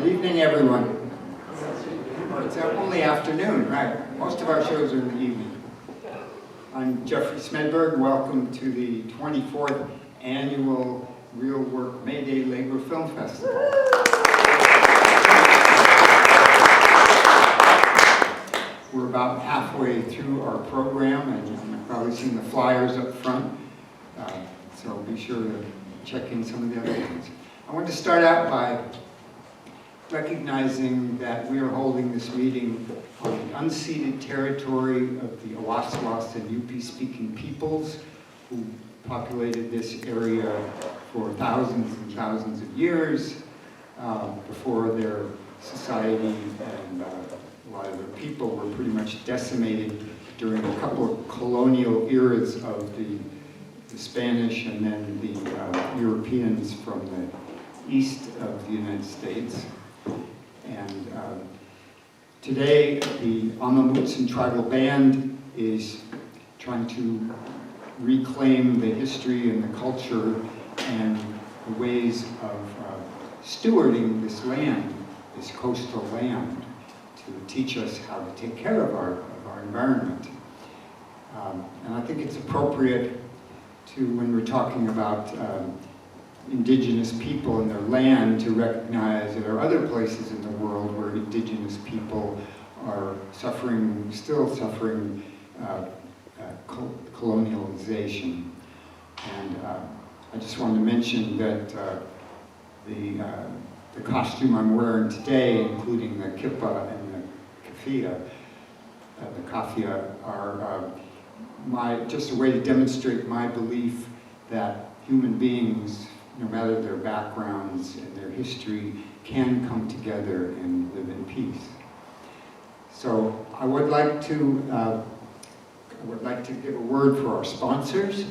Good evening, everyone. It's only afternoon, right? Most of our shows are in the evening. I'm Jeffrey Smedberg. Welcome to the 24th Annual Real Work May Day Labor Film Festival. We're about halfway through our program, and you've probably seen the flyers up front, so be sure to check in some of the other ones. I want to start out by recognizing that we are holding this meeting on the unceded territory of the Awaswas and Yupi-speaking peoples who populated this area for thousands and thousands of years before their society and a lot of their people were pretty much decimated during a couple of colonial eras of the Spanish and then the Europeans from the east of the United States. And today, the Amamutsan Tribal Band is trying to reclaim the history and the culture and the ways of stewarding this land, this coastal land, to teach us how to take care of our environment. And I think it's appropriate to, when we're talking about indigenous people and their land, to recognize that there are other places in the world where indigenous people are suffering, still suffering colonialization. And I just wanted to mention that the costume I'm wearing today, including the kippa and the kafia, are just a way to demonstrate my belief that human beings, no matter their backgrounds and their history, can come together and live in peace. So I would like to give a word for our sponsors.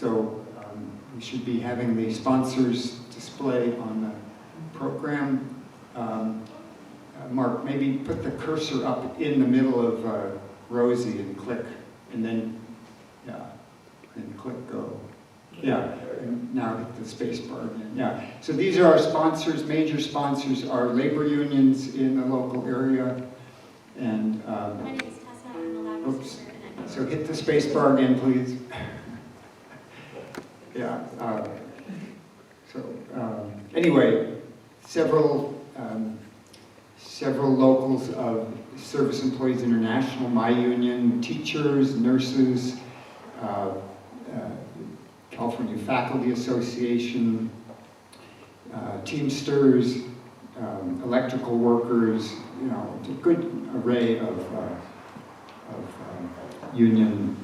We should be having the sponsors display on the program. Mark, maybe put the cursor up in the middle of Rosie and click, and then, yeah, and click go. Yeah, and now hit the space bar again. Yeah, so these are our sponsors. Major sponsors are labor unions in the local area. And, My name is Tessa. I'm the lab oops. So hit the space bar again, please. Yeah. Anyway, several locals of Service Employees International, my union, teachers, nurses, California Faculty Association, Teamsters, electrical workers, you know, a good array of union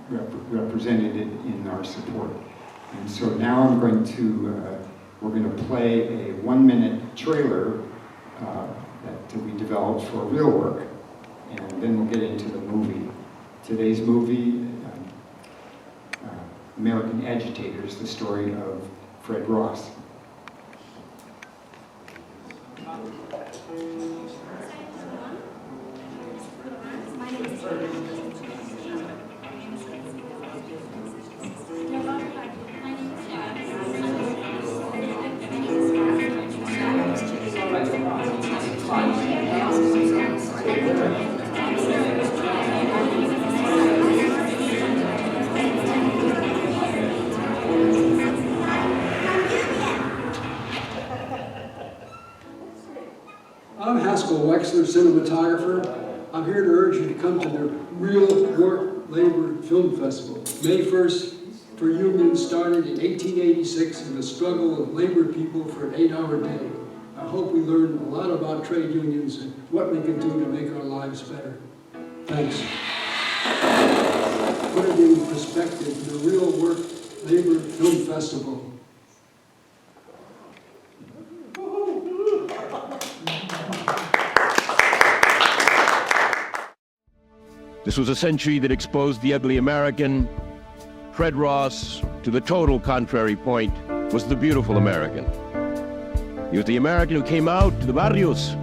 represented in our support. And so now we're going to play a 1-minute trailer that we developed for Real Work, and then we'll get into the movie. Today's movie, American Agitators, the story of Fred Ross. Cinematographer. I'm here to urge you to come to the Real Work Labor Film Festival. May 1st for unions started in 1886 in the struggle of labor people for an 8-hour day. I hope we learn a lot about trade unions and what we can do to make our lives better. Thanks. Put it in perspective, the Real Work Labor Film Festival. This was a century that exposed the ugly American. Fred Ross, to the total contrary point, was the beautiful American. He was the American who came out to the barrios,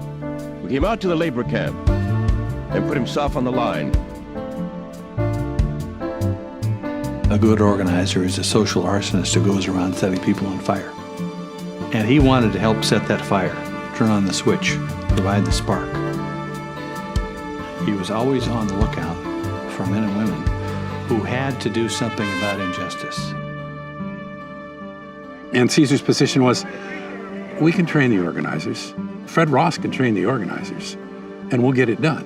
who came out to the labor camp, and put himself on the line. A good organizer is a social arsonist who goes around setting people on fire. And he wanted to help set that fire, turn on the switch, provide the spark. He was always on the lookout for men and women who had to do something about injustice. And César's position was, we can train the organizers. Fred Ross can train the organizers, and we'll get it done.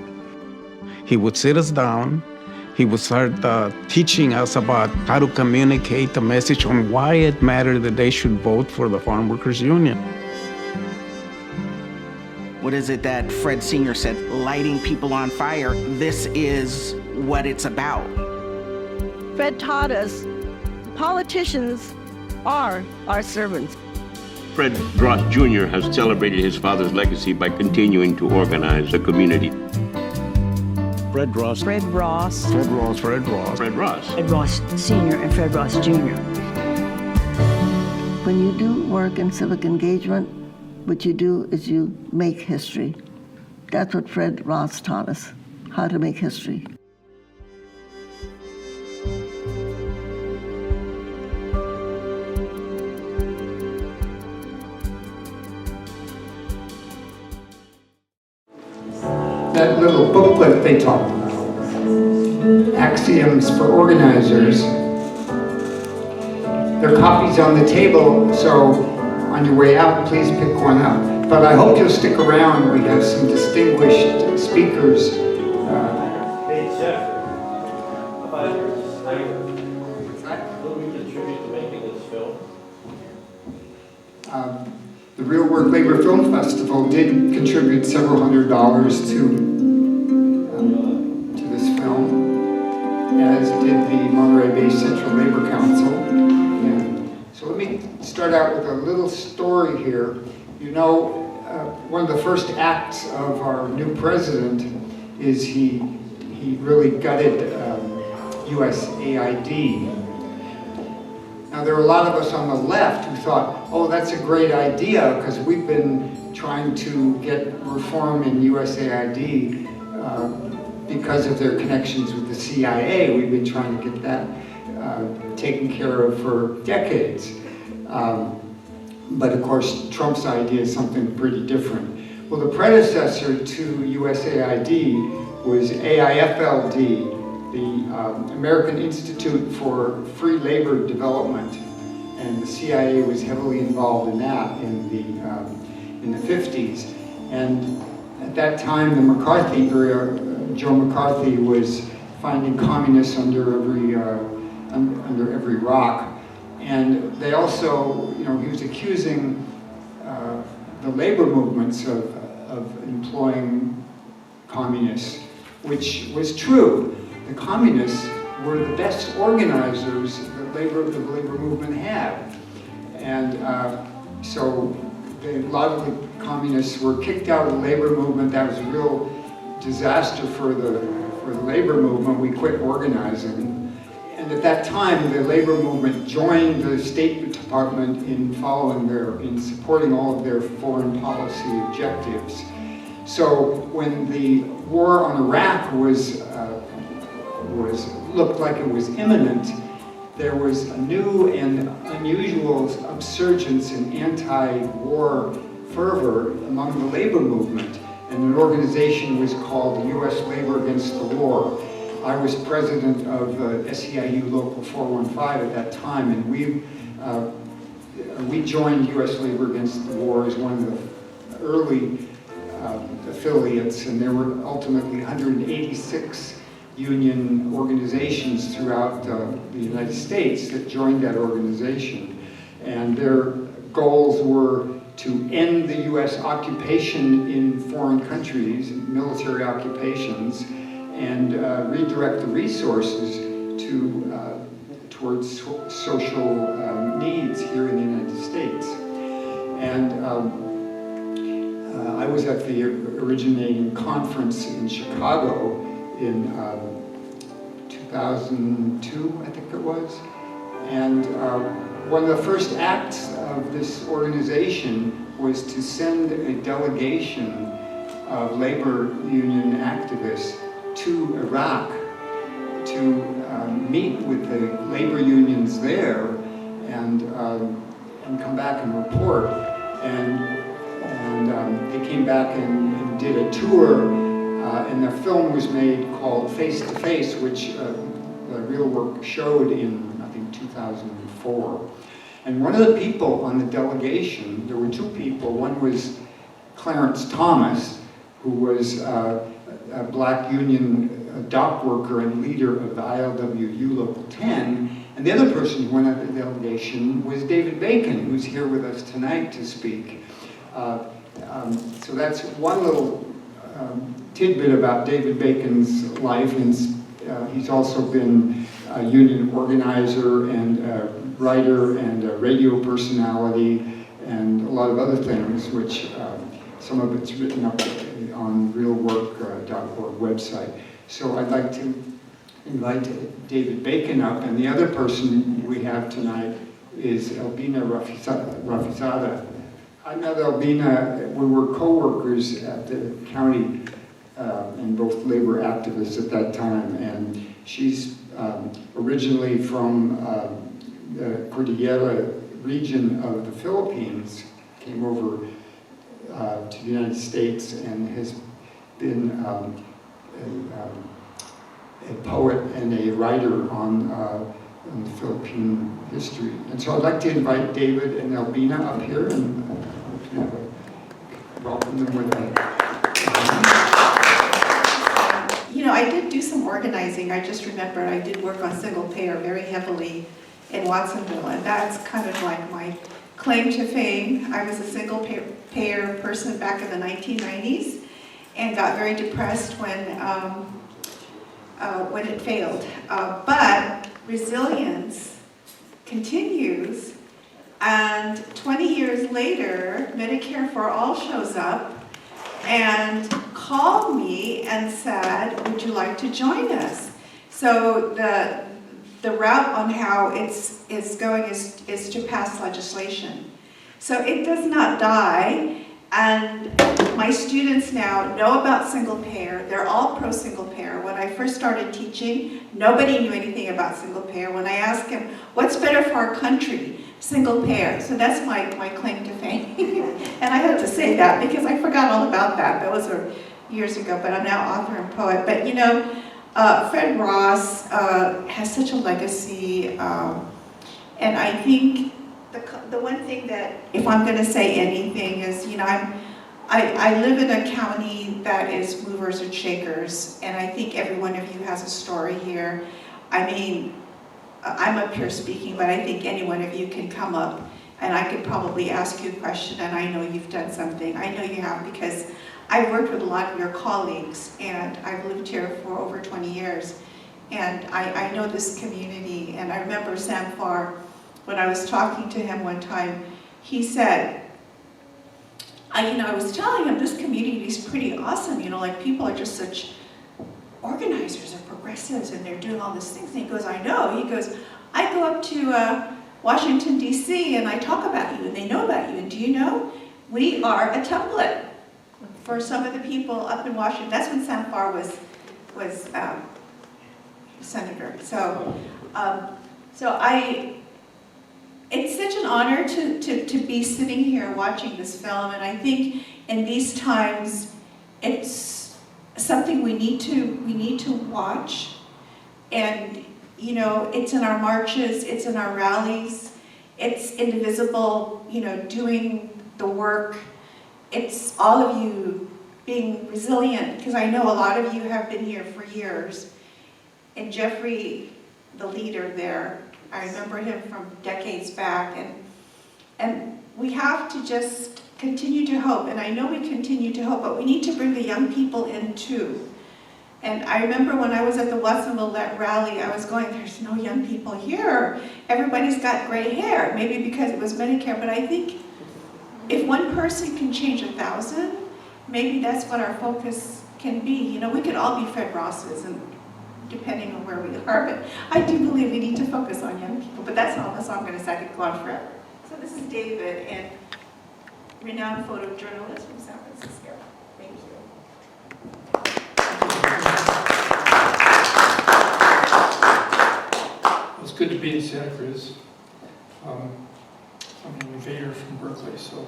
He would sit us down. He would start teaching us about how to communicate the message on why it mattered that they should vote for the Farm Workers Union. What is it that Fred Sr. said? Lighting people on fire. This is what it's about. Fred taught us politicians are our servants. Fred Ross Jr. has celebrated his father's legacy by continuing to organize the community. Fred Ross. Fred Ross. Fred Ross, Fred Ross. Fred Ross. Fred Ross Sr. and Fred Ross Jr. When you do work in civic engagement, what you do is you make history. That's what Fred Ross taught us, how to make history. That little booklet they talked about, Axioms for Organizers, there are copies on the table, so on your way out, please pick one up. But I hope you'll stick around. We have some distinguished speakers. Hey, Jeff, how about your disclaimer? Will we contribute to making this film? The Real Work Labor Film Festival did contribute several $100s to this film, as did the Monterey Bay Central Labor Council. And so let me start out with a little story here. You know, one of the first acts of our new president is he really gutted USAID. Now, there are a lot of us on the left who thought, oh, that's a great idea, because we've been trying to get reform in USAID because of their connections with the CIA. We've been trying to get that taken care of for decades. But of course, Trump's idea is something pretty different. Well, the predecessor to USAID was AIFLD, the American Institute for Free Labor Development, and the CIA was heavily involved in that in the 50s. And at that time, the McCarthy era, Joe McCarthy was finding communists under every rock. And they also, you know, he was accusing the labor movements of employing communists, which was true. The communists were the best organizers the labor movement had. And so a lot of the communists were kicked out of the labor movement. That was a real disaster for the labor movement. We quit organizing. And at that time, the labor movement joined the State Department in supporting all of their foreign policy objectives. So when the war on Iraq looked like it was imminent, there was a new and unusual upsurgence in anti-war fervor among the labor movement, and an organization was called the U.S. Labor Against the War. I was president of SEIU Local 415 at that time, and we joined U.S. Labor Against the War as one of the early affiliates, and there were ultimately 186 union organizations throughout the United States that joined that organization. And their goals were to end the U.S. occupation in foreign countries, military occupations, and redirect the resources towards social needs here in the United States. And I was at the originating conference in Chicago in 2002, I think it was. And one of the first acts of this organization was to send a delegation of labor union activists to Iraq to meet with the labor unions there and can come back and report. And they came back and did a tour, and a film was made called Face to Face, which the real work showed in, I think, 2004. And one of the people on the delegation, there were two people. One was Clarence Thomas, who was a black union dock worker and leader of the ILWU Local 10. And the other person who went on the delegation was David Bacon, who's here with us tonight to speak. So that's one little tidbit about David Bacon's life. And he's also been a union organizer and a writer and a radio personality and a lot of other things, which some of it's written up on realwork.org website. So I'd like to invite David Bacon up, and the other person we have tonight is Elbina Rafizadeh. I met Elbina, we were co-workers at the county and both labor activists at that time, and she's originally from the Cordillera region of the Philippines, came over to the United States and has been a poet and a writer on Philippine history. And so I'd like to invite David and Elbina up here and welcome them with me. You know, I did do some organizing. I just remembered I did work on single payer very heavily in Watsonville, and that's kind of like my claim to fame. I was a single payer person back in the 1990s and got very depressed when it failed. But resilience continues, and 20 years later, Medicare for All shows up and called me and said, would you like to join us? So the route on how it's going is to pass legislation. So it does not die, and my students now know about single payer. They're all pro single payer. When I first started teaching, nobody knew anything about single payer. When I asked them, what's better for our country? Single payer. So that's my claim to fame. And I have to say that because I forgot all about that. That was years ago, but I'm now author and poet. But you know, Fred Ross has such a legacy, and I think the one thing that, if I'm going to say anything, is, you know, I live in a county that is movers and shakers, and I think every one of you has a story here. I mean, I'm up here speaking, but I think any one of you can come up and I could probably ask you a question, and I know you've done something. I know you have, because I've worked with a lot of your colleagues, and I've lived here for over 20 years. And I know this community, and I remember Sam Farr, when I was talking to him one time, he said, I was telling him this community is pretty awesome, you know, like people are just such organizers and progressives, and they're doing all these things. And he goes, I know. He goes, I go up to Washington, D.C., and I talk about you, and they know about you. And do you know, we are a template for some of the people up in Washington. That's when Sam Farr was senator. So, it's such an honor to be sitting here watching this film, and I think in these times, it's something we need to watch. And you know, it's in our marches, it's in our rallies, it's indivisible, you know, doing the work. It's all of you being resilient, because I know a lot of you have been here for years. And Jeffrey, the leader there, I remember him from decades back, and we have to just continue to hope. And I know we continue to hope, but we need to bring the young people in too. And I remember when I was at the Watsonville rally, I was going, there's no young people here. Everybody's got gray hair, maybe because it was Medicare, but I think if one person can change 1,000, maybe that's what our focus can be. You know, we could all be Fred Rosses, and depending on where we are, but I do believe we need to focus on young people. But that's all I'm going to say. I could go on forever. So this is David, and renowned photojournalist from San Francisco. Thank you. It's good to be in Santa Cruz. I'm an invader from Berkeley, so.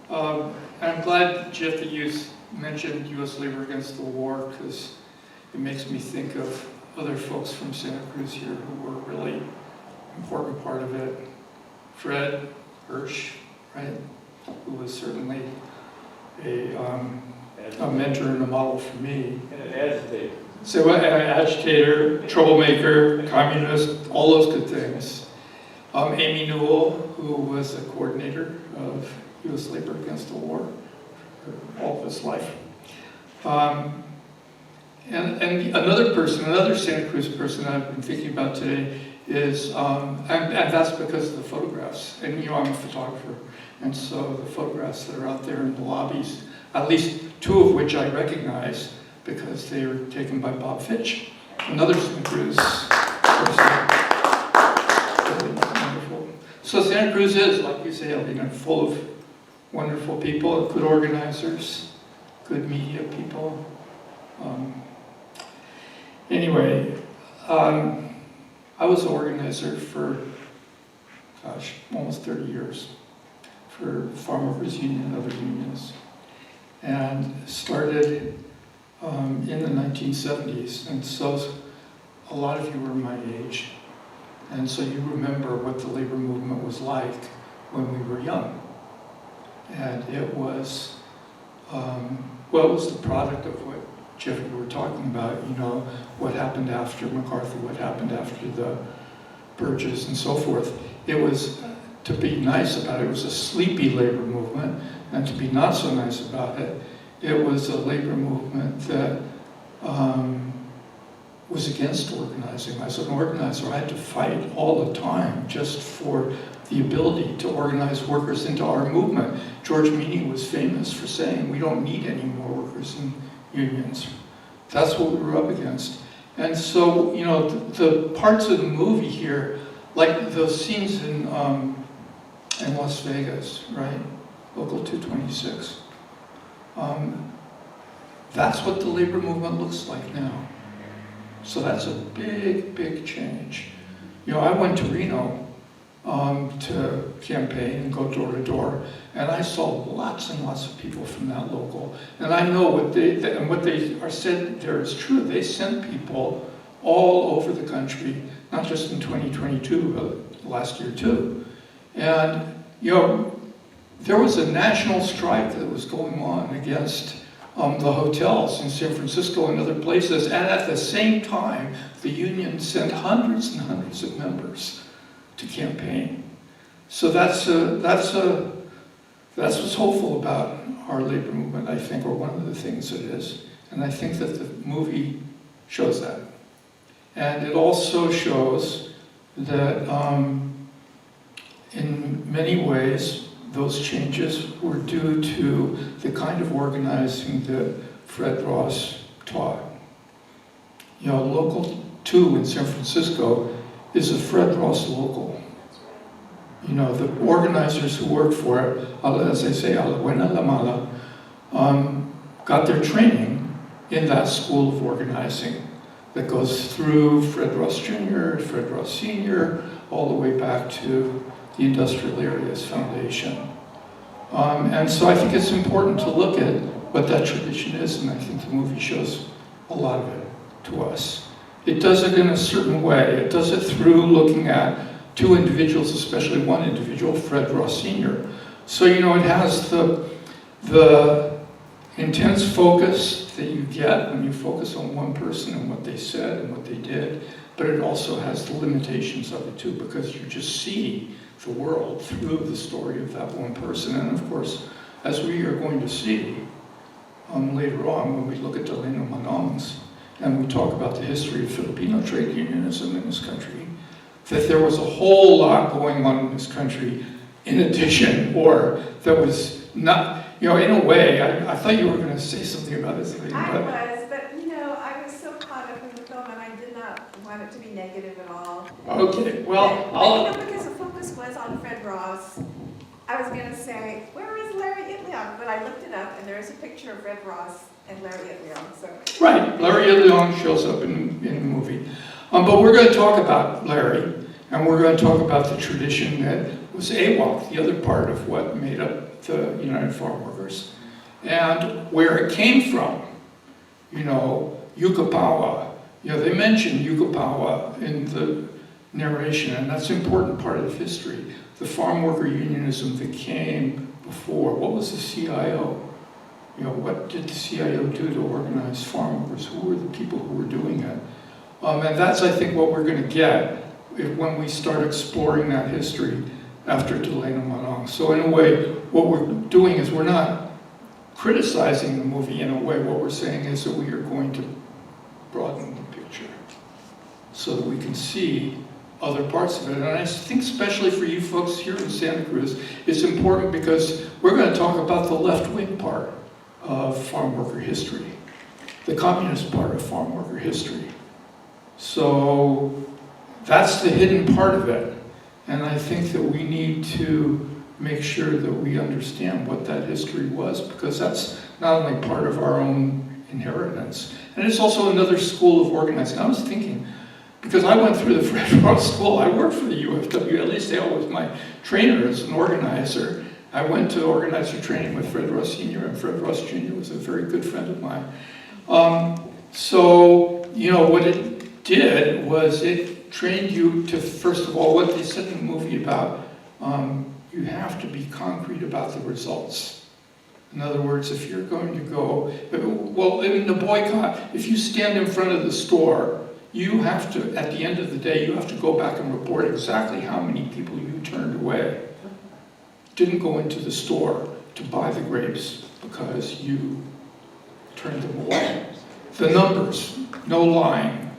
And I'm glad, Jeff, that you mentioned U.S. labor against the war, because it makes me think of other folks from Santa Cruz here who were a really important part of it. Fred Hirsch, right, who was certainly a mentor and a model for me. And an agitator. So an agitator, troublemaker, communist, all those good things. Amy Newell, who was a coordinator of U.S. labor against the war all of his life. And another person, another Santa Cruz person I've been thinking about today is, and that's because of the photographs. And you know, I'm a photographer, and so the photographs that are out there in the lobbies, at least two of which I recognize because they were taken by Bob Fitch, another Santa Cruz person. Really wonderful. So Santa Cruz is, like you say, Elbina, full of wonderful people, good organizers, good media people. Anyway, I was an organizer for, gosh, almost 30 years for Farmworkers Union and other unions, and started in the 1970s. And so a lot of you were my age, and so you remember what the labor movement was like when we were young. And it was, well, it was the product of what Jeff, we were talking about, you know, what happened after McCarthy, what happened after the purges and so forth. It was, to be nice about it, it was a sleepy labor movement, and to be not so nice about it, it was a labor movement that was against organizing. As an organizer, I had to fight all the time just for the ability to organize workers into our movement. George Meany was famous for saying, we don't need any more workers in unions. That's what we were up against. And so, you know, the parts of the movie here, like those scenes in Las Vegas, right? Local 226. That's what the labor movement looks like now. So that's a big, big change. You know, I went to Reno to campaign and go door to door, and I saw lots and lots of people from that local. And I know what they are said there is true. They sent people all over the country, not just in 2022, but last year too. And, you know, there was a national strike that was going on against the hotels in San Francisco and other places, and at the same time, the union sent hundreds and hundreds of members to campaign. So that's what's hopeful about our labor movement, I think, or one of the things it is. And I think that the movie shows that. And it also shows that in many ways, those changes were due to the kind of organizing that Fred Ross taught. You know, Local 2 in San Francisco is a Fred Ross local. You know, the organizers who worked for it, as I say, a la buena, la mala, got their training in that school of organizing that goes through Fred Ross Jr., Fred Ross Sr., all the way back to the Industrial Areas Foundation. And so I think it's important to look at what that tradition is, and I think the movie shows a lot of it to us. It does it in a certain way. It does it through looking at two individuals, especially one individual, Fred Ross Sr. So, you know, it has the intense focus that you get when you focus on one person and what they said and what they did, but it also has the limitations of it too, because you just see the world through the story of that one person. And of course, as we are going to see later on when we look at Delano Manongs and we talk about the history of Filipino trade unionism in this country, that there was a whole lot going on in this country in addition, or that was not, you know, in a way, I thought you were going to say something about this. But you know, I was so caught up in the film and I did not want it to be negative at all. Okay, well, but you know, because the focus was on Fred Ross, I was going to say, where is Larry Itleon? But I looked it up and there's a picture of Fred Ross and Larry Itleon. So. Right, Larry Itleon shows up in the movie. But we're going to talk about Larry, and we're going to talk about the tradition that was AWOC, the other part of what made up the United Farm Workers, and where it came from. Yukapawa. They mention Yukapawa in the narration, and that's an important part of history. The farm worker unionism that came before. What was the CIO? What did the CIO do to organize farm workers? Who were the people who were doing it? And that's, I think, what we're going to get when we start exploring that history after Delano Manongs. So in a way, what we're doing is we're not criticizing the movie in a way. What we're saying is that we are going to broaden the picture so that we can see other parts of it. And I think especially for you folks here in Santa Cruz, it's important because we're going to talk about the left-wing part of farm worker history, the communist part of farm worker history. So that's the hidden part of it. And I think that we need to make sure that we understand what that history was, because that's not only part of our own inheritance, and it's also another school of organizing. I was thinking, because I went through the Fred Ross School, I worked for the UFW, at least Dale was my trainer as an organizer. I went to organizer training with Fred Ross Sr., and Fred Ross Jr. was a very good friend of mine. What it did was it trained you to, first of all, what they said in the movie about, you have to be concrete about the results. In other words, if you're going to go, in the boycott, if you stand in front of the store, you have to, at the end of the day, you have to go back and report exactly how many people you turned away. Didn't go into the store to buy the grapes because you turned them away. The numbers, no lying,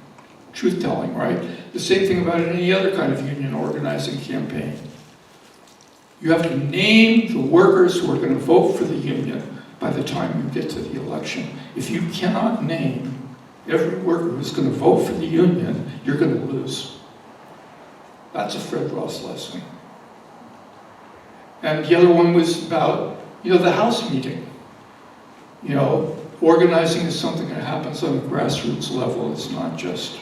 truth-telling, right? The same thing about any other kind of union organizing campaign. You have to name the workers who are going to vote for the union by the time you get to the election. If you cannot name every worker who's going to vote for the union, you're going to lose. That's a Fred Ross lesson. And the other one was about, the House meeting. Organizing is something that happens on a grassroots level. It's not just,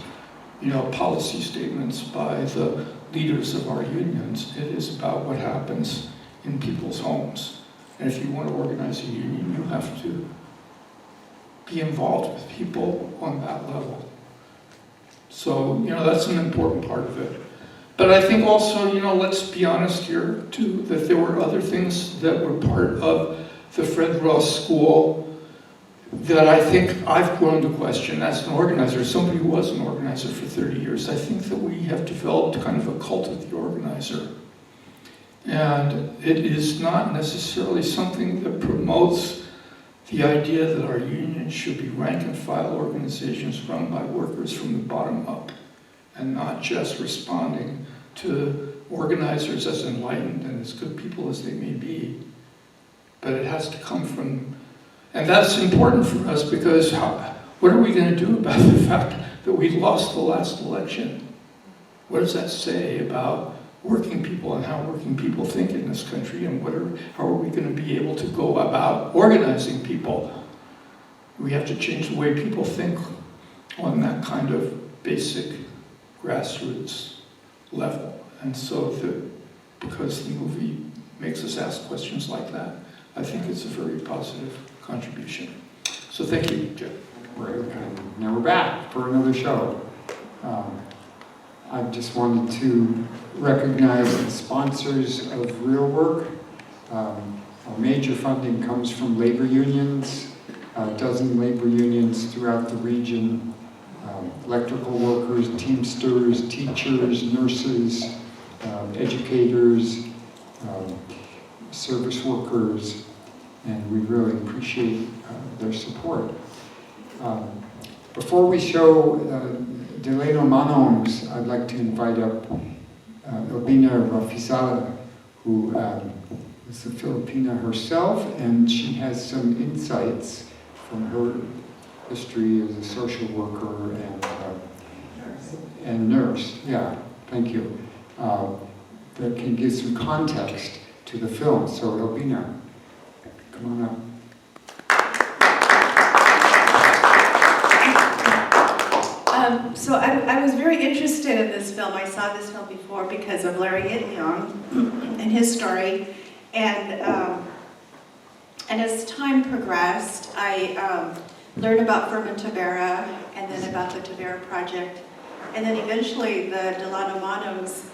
policy statements by the leaders of our unions. It is about what happens in people's homes. And if you want to organize a union, you have to be involved with people on that level. So, that's an important part of it. But I think also, let's be honest here, too, that there were other things that were part of the Fred Ross School that I think I've grown to question as an organizer, somebody who was an organizer for 30 years. I think that we have developed kind of a cult of the organizer. And it is not necessarily something that promotes the idea that our unions should be rank and file organizations run by workers from the bottom up, and not just responding to organizers as enlightened and as good people as they may be. But it has to come from, and that's important for us because what are we going to do about the fact that we lost the last election? What does that say about working people and how working people think in this country, and how are we going to be able to go about organizing people? We have to change the way people think on that kind of basic grassroots level. And so because the movie makes us ask questions like that, I think it's a very positive contribution. So thank you, Jeff. Right, and now we're back for another show. I just wanted to recognize the sponsors of Real Work. Our major funding comes from labor unions, a dozen labor unions throughout the region, electrical workers, teamsters, teachers, nurses, educators, service workers, and we really appreciate their support. Before we show Delano Manongs, I'd like to invite up Elbina Rafizadeh, who is a Filipina herself, and she has some insights from her history as a social worker and nurse. Yeah, thank you. That can give some context to the film. So Elbina, come on up. So I was very interested in this film. I saw this film before because of Larry Itliong and his story. And as time progressed, I learned about Firma Tavera and then about the Tavera Project. And then eventually the Delano Manongs.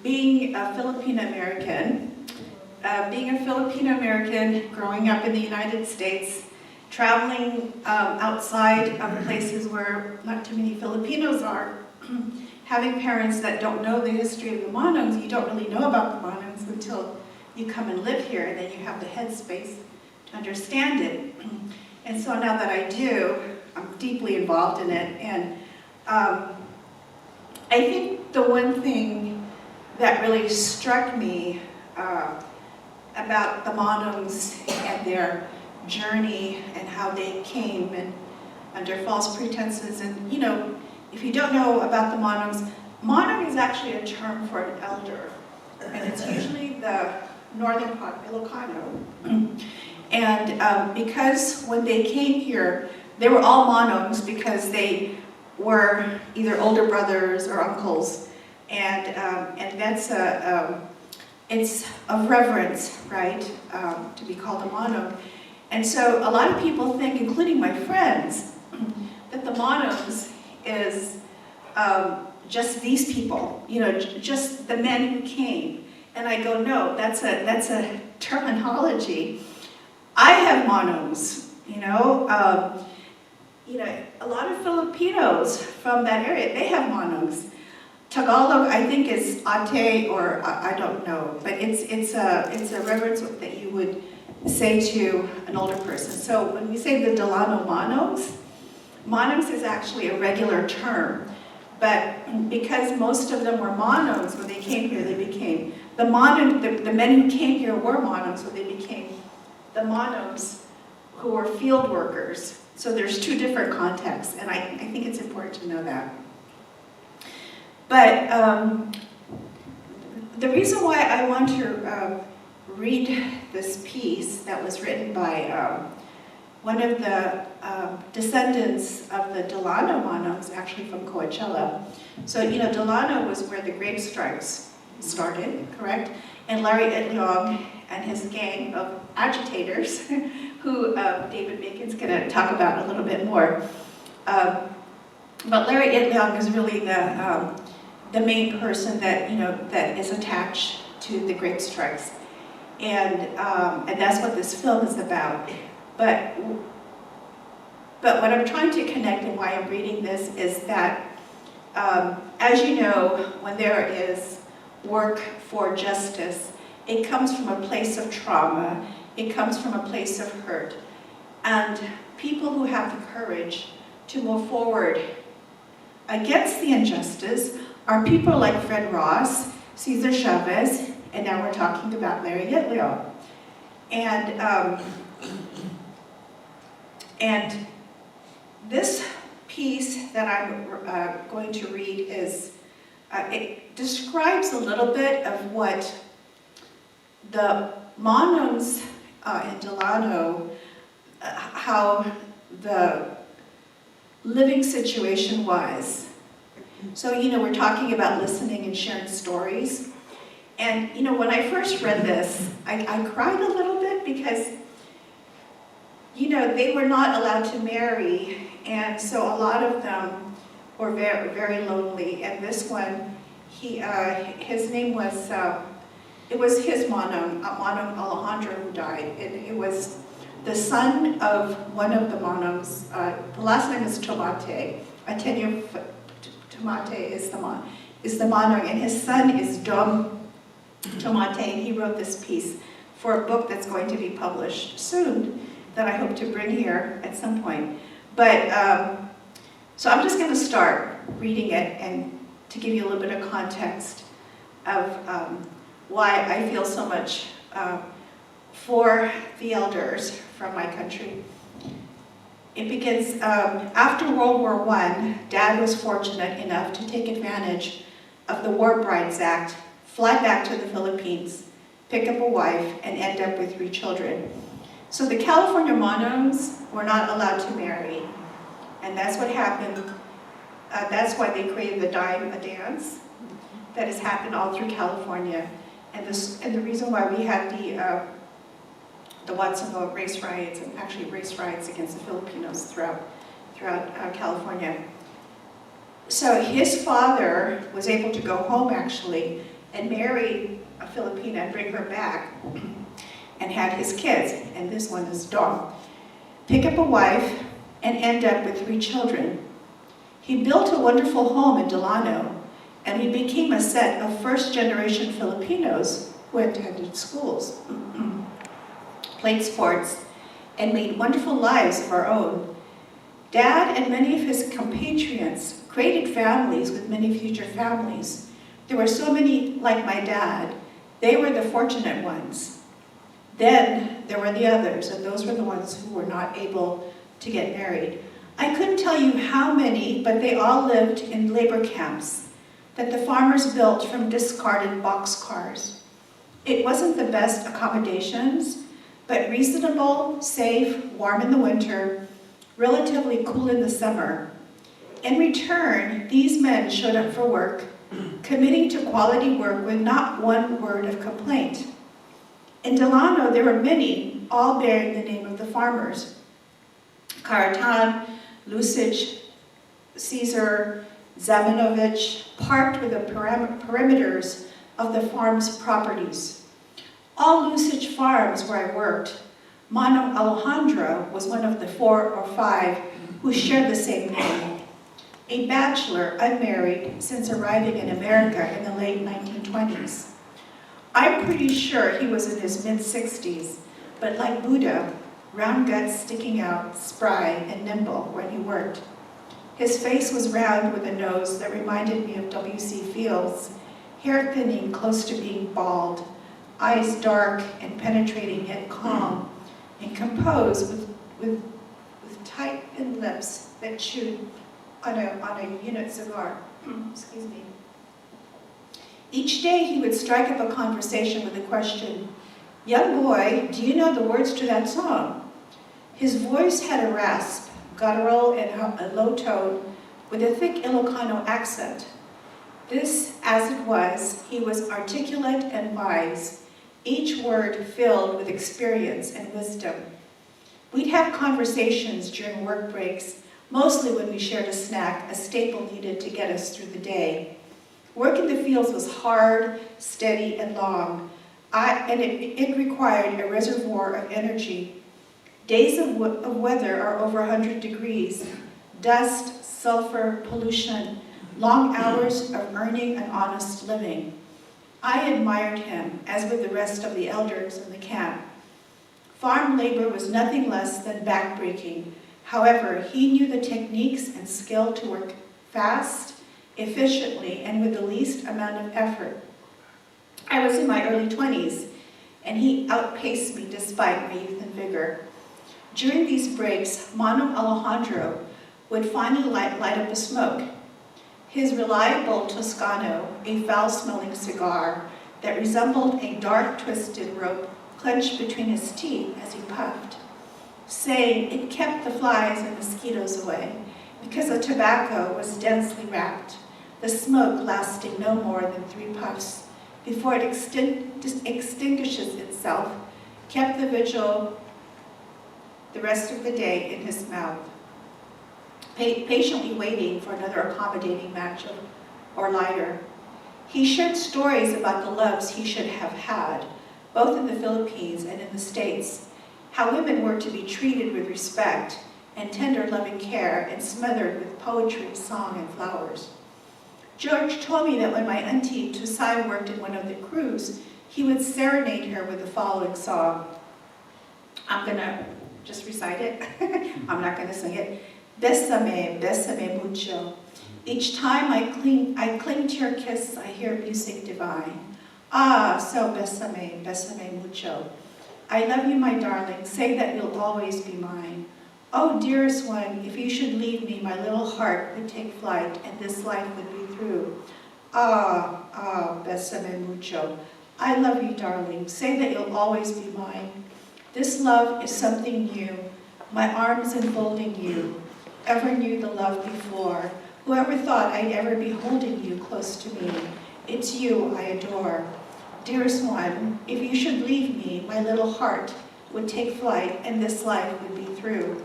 Being a Filipino-American, growing up in the United States, traveling outside of places where not too many Filipinos are, having parents that don't know the history of the Manongs, you don't really know about the Manongs until you come and live here, and then you have the headspace to understand it. And so now that I do, I'm deeply involved in it, and I think the one thing that really struck me about the Manongs and their journey and how they came and under false pretenses. And you know, if you don't know about the Manongs, Manong is actually a term for an elder, and it's usually the northern part, Ilocano. And because when they came here, they were all Manongs because they were either older brothers or uncles, and that's it's of reverence, right, to be called a Manong. And so a lot of people think, including my friends, that the Manongs is just these people, you know, just the men who came. And I go, no, that's a terminology. I have Manongs, you know, a lot of Filipinos from that area, they have Manongs. Tagalog, I think, is ate, or I don't know, but it's a reverence that you would say to an older person. So when we say the Delano Manongs, Manongs is actually a regular term, but because most of them were Manongs when they came here, they became the Manong. The men who came here were Manongs, so they became the Manongs who were field workers. So there's two different contexts, and I think it's important to know that. But the reason why I want to read this piece that was written by one of the descendants of the Delano Manongs, actually from Coachella. So, you know, Delano was where the grape strikes started, correct? And Larry Itliong and his gang of agitators, who David Bacon's going to talk about a little bit more. But Larry Itliong is really the main person that, you know, that is attached to the grape strikes. And that's what this film is about. But what I'm trying to connect and why I'm reading this is that, as you know, when there is work for justice, it comes from a place of trauma, it comes from a place of hurt. And people who have the courage to move forward against the injustice are people like Fred Ross, César Chávez, and now we're talking about Larry Itliong. And this piece that I'm going to read is, it describes a little bit of what the Manongs in Delano, how the living situation was. So, you know, we're talking about listening and sharing stories. And, you know, when I first read this, I cried a little bit because, you know, they were not allowed to marry, and so a lot of them were very, very lonely. And this one, his name was, it was his Manong, Manong Alejandro, who died. And it was the son of one of the Manongs. The last name is Tomate. Atenio Tomate is the Manong, and his son is Dom Tomate, and he wrote this piece for a book that's going to be published soon that I hope to bring here at some point. But, so I'm just going to start reading it and to give you a little bit of context of why I feel so much for the elders from my country. It begins, after World War I, Dad was fortunate enough to take advantage of the War Brides Act, fly back to the Philippines, pick up a wife, and end up with 3 children. So the California Manongs were not allowed to marry. And that's what happened. That's why they created the dime a dance that has happened all through California. And the reason why we had the Watsonville race riots, and actually race riots against the Filipinos throughout California. So his father was able to go home actually and marry a Filipina and bring her back and had his kids, and this one is Dong. Pick up a wife and end up with 3 children. He built a wonderful home in Delano, and he became a set of first-generation Filipinos who attended schools, played sports, and made wonderful lives of our own. Dad and many of his compatriots created families with many future families. There were so many like my dad. They were the fortunate ones. Then there were the others, and those were the ones who were not able to get married. I couldn't tell you how many, but they all lived in labor camps that the farmers built from discarded boxcars. It wasn't the best accommodations, but reasonable, safe, warm in the winter, relatively cool in the summer. In return, these men showed up for work, committing to quality work with not one word of complaint. In Delano, there were many, all bearing the name of the farmers. Caratan, Lusich, César, Zamenovich, parked with the perimeters of the farm's properties. All Lusich farms where I worked, Manong Alejandro was one of the 4 or 5 who shared the same name. A bachelor, unmarried, since arriving in America in the late 1920s. I'm pretty sure he was in his mid-60s, but like Buddha, round guts sticking out, spry and nimble when he worked. His face was round with a nose that reminded me of W.C. Fields, hair thinning close to being bald, eyes dark and penetrating yet calm, and composed with tight-in lips that chewed on a unit cigar. Excuse me. Each day he would strike up a conversation with a question. Young boy, do you know the words to that song? His voice had a rasp, guttural and a low tone, with a thick Ilocano accent. This, as it was, he was articulate and wise, each word filled with experience and wisdom. We'd have conversations during work breaks, mostly when we shared a snack, a staple needed to get us through the day. Work in the fields was hard, steady, and long, and it required a reservoir of energy. Days of weather are over 100 degrees, dust, sulfur, pollution, long hours of earning an honest living. I admired him, as with the rest of the elders in the camp. Farm labor was nothing less than backbreaking. However, he knew the techniques and skill to work fast, efficiently, and with the least amount of effort. I was in my early 20s, and he outpaced me despite my youth and vigor. During these breaks, Manong Alejandro would finally light up a smoke. His reliable Toscano, a foul-smelling cigar that resembled a dark, twisted rope clenched between his teeth as he puffed, saying it kept the flies and mosquitoes away because the tobacco was densely wrapped, the smoke lasting no more than 3 puffs before it extinguishes itself, kept the vigil the rest of the day in his mouth, patiently waiting for another accommodating match or lighter. He shared stories about the loves he should have had, both in the Philippines and in the States, how women were to be treated with respect and tender loving care and smothered with poetry, song, and flowers. George told me that when my auntie Tusai worked in one of the crews, he would serenade her with the following song. I'm gonna just recite it. I'm not gonna sing it. Bésame, bésame mucho. Each time I cling to your kiss, I hear music divine. Ah, so bésame, bésame mucho. I love you, my darling. Say that you'll always be mine. Oh, dearest one, if you should leave me, my little heart would take flight, and this life would be through. Ah, bésame mucho. I love you, darling. Say that you'll always be mine. This love is something new, my arms enfolding you. ever knew the love before, who ever thought I'd ever be holding you close to me. It's you I adore. Dearest one, if you should leave me, my little heart would take flight and this life would be through.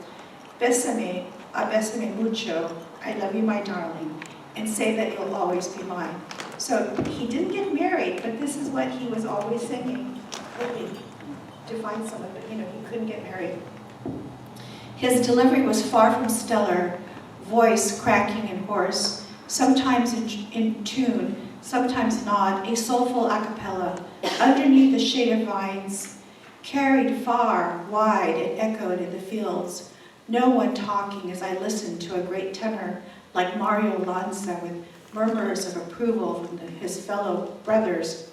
Bésame, bésame mucho, I love you, my darling, and say that you'll always be mine. So he didn't get married, but this is what he was always singing, hoping to find someone, but he couldn't get married. His delivery was far from stellar, voice cracking and hoarse, sometimes in tune, sometimes not, a soulful a cappella, underneath the shade of vines, carried far, wide, and echoed in the fields. No one talking as I listened to a great tenor like Mario Lanza with murmurs of approval from his fellow brothers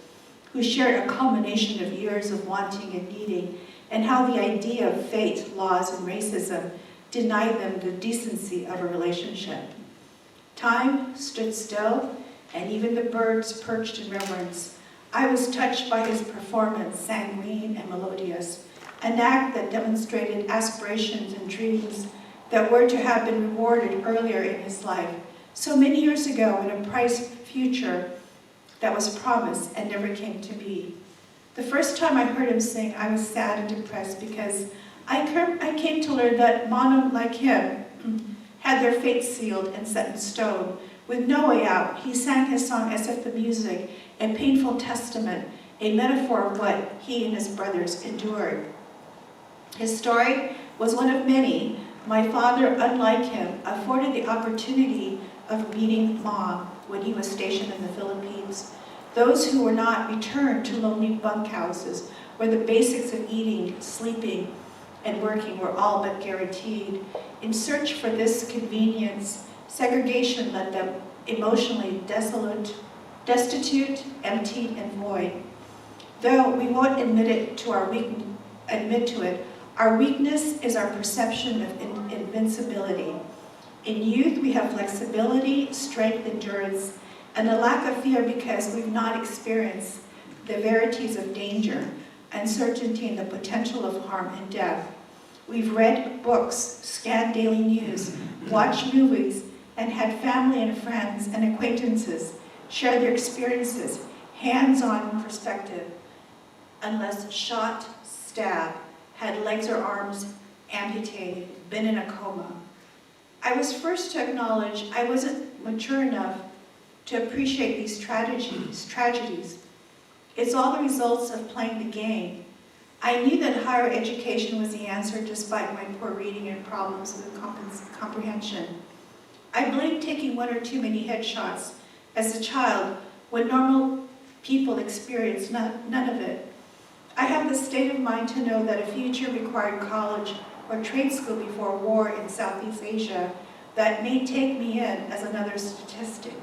who shared a culmination of years of wanting and needing, and how the idea of fate, laws, and racism denied them the decency of a relationship. Time stood still, and even the birds perched in reverence. I was touched by his performance, sanguine and melodious, an act that demonstrated aspirations and dreams that were to have been rewarded earlier in his life, so many years ago in a bright future that was promised and never came to be. The first time I heard him sing, I was sad and depressed because I came to learn that Manong, like him, had their fate sealed and set in stone. With no way out, he sang his song as if the music, a painful testament, a metaphor of what he and his brothers endured. His story was one of many. My father, unlike him, afforded the opportunity of meeting Mom when he was stationed in the Philippines. Those who were not returned to lonely bunkhouses where the basics of eating, sleeping, and working were all but guaranteed. In search for this convenience, segregation left them emotionally desolate, destitute, emptied, and void. Though we won't admit to it, our weakness is our perception of invincibility. In youth, we have flexibility, strength, endurance, and a lack of fear because we've not experienced the verities of danger, uncertainty, and the potential of harm and death. We've read books, scanned daily news, watched movies, and had family and friends and acquaintances share their experiences, hands-on perspective, unless shot, stabbed, had legs or arms amputated, been in a coma. I was first to acknowledge I wasn't mature enough to appreciate these tragedies. It's all the results of playing the game. I knew that higher education was the answer despite my poor reading and problems with comprehension. I blamed taking one or too many headshots as a child when normal people experienced none of it. I have the state of mind to know that a future required college or trade school before war in Southeast Asia that may take me in as another statistic.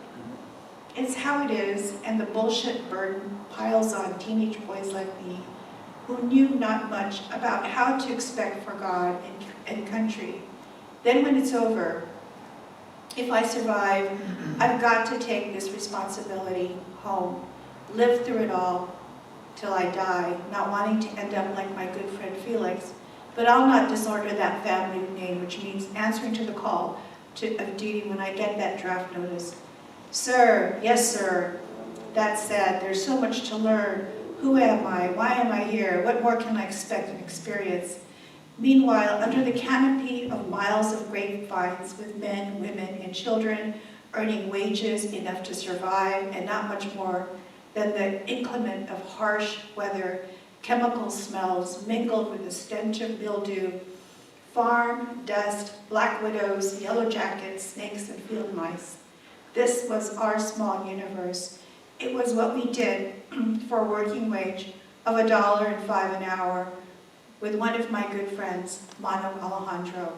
It's how it is, and the bullshit burden piles on teenage boys like me who knew not much about how to expect for God and country. Then when it's over, if I survive, I've got to take this responsibility home, live through it all till I die, not wanting to end up like my good friend Felix, but I'll not disorder that family name, which means answering to the call of duty when I get that draft notice. Sir, yes sir, that said, there's so much to learn. Who am I? Why am I here? What more can I expect and experience? Meanwhile, under the canopy of miles of grapevines with men, women, and children earning wages enough to survive and not much more than the inclement of harsh weather, chemical smells mingled with the stench of mildew, farm, dust, black widows, yellow jackets, snakes, and field mice. This was our small universe. It was what we did for a working wage of $1.05 an hour with one of my good friends, Manong Alejandro.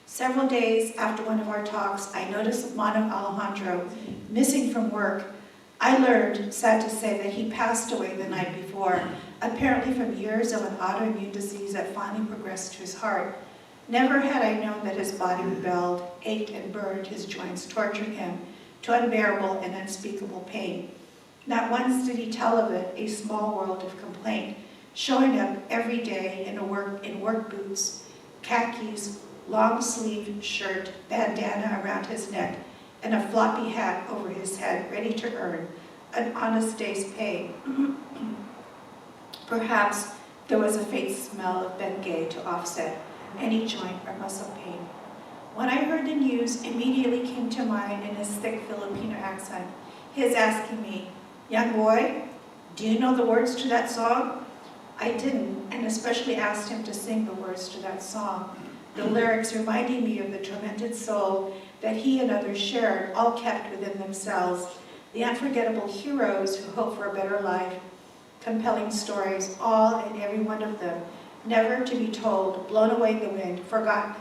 Several days after one of our talks, I noticed Manong Alejandro missing from work. I learned, sad to say, that he passed away the night before, apparently from years of an autoimmune disease that finally progressed to his heart. Never had I known that his body rebelled, ached and burned, his joints tortured him to unbearable and unspeakable pain. Not once did he tell of it, a small world of complaint, showing up every day in work boots, khakis, long-sleeved shirt, bandana around his neck, and a floppy hat over his head, ready to earn an honest day's pay. Perhaps there was a faint smell of Bengay to offset any joint or muscle pain. When I heard the news, immediately came to mind in his thick Filipino accent, his asking me, "Young boy, do you know the words to that song?" I didn't, and especially asked him to sing the words to that song. The lyrics reminding me of the tormented soul that he and others shared, all kept within themselves, the unforgettable heroes who hope for a better life, compelling stories, all and every one of them, never to be told, blown away in the wind, forgotten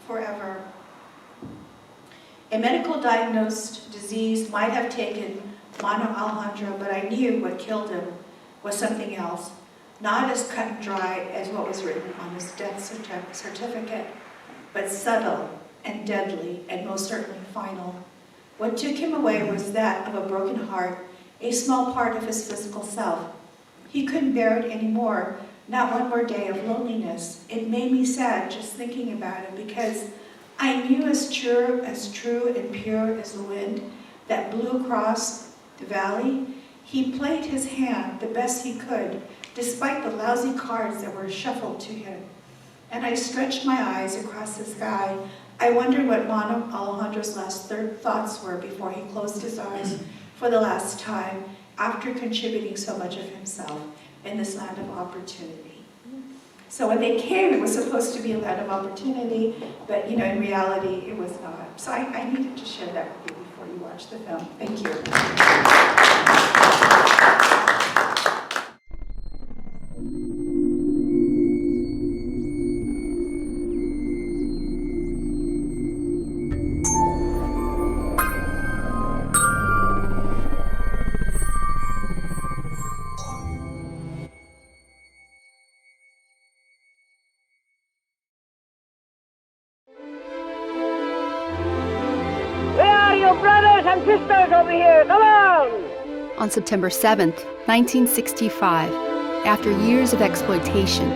forever. A medical diagnosed disease might have taken Mano Alejandro, but I knew what killed him was something else, not as cut and dry as what was written on his death certificate, but subtle and deadly and most certainly final. What took him away was that of a broken heart, a small part of his physical self. He couldn't bear it anymore, not one more day of loneliness. It made me sad just thinking about it, because I knew as true and pure as the wind that blew across the valley. He played his hand the best he could, despite the lousy cards that were shuffled to him. And I stretched my eyes across the sky. I wondered what Mano Alejandro's last thoughts were before he closed his eyes for the last time, after contributing so much of himself in this land of opportunity. So when they came, it was supposed to be a land of opportunity, but in reality, it was not. So I needed to share that with you before you watch the film. Thank you. Brothers and sisters over here, come on! On September 7th, 1965, after years of exploitation,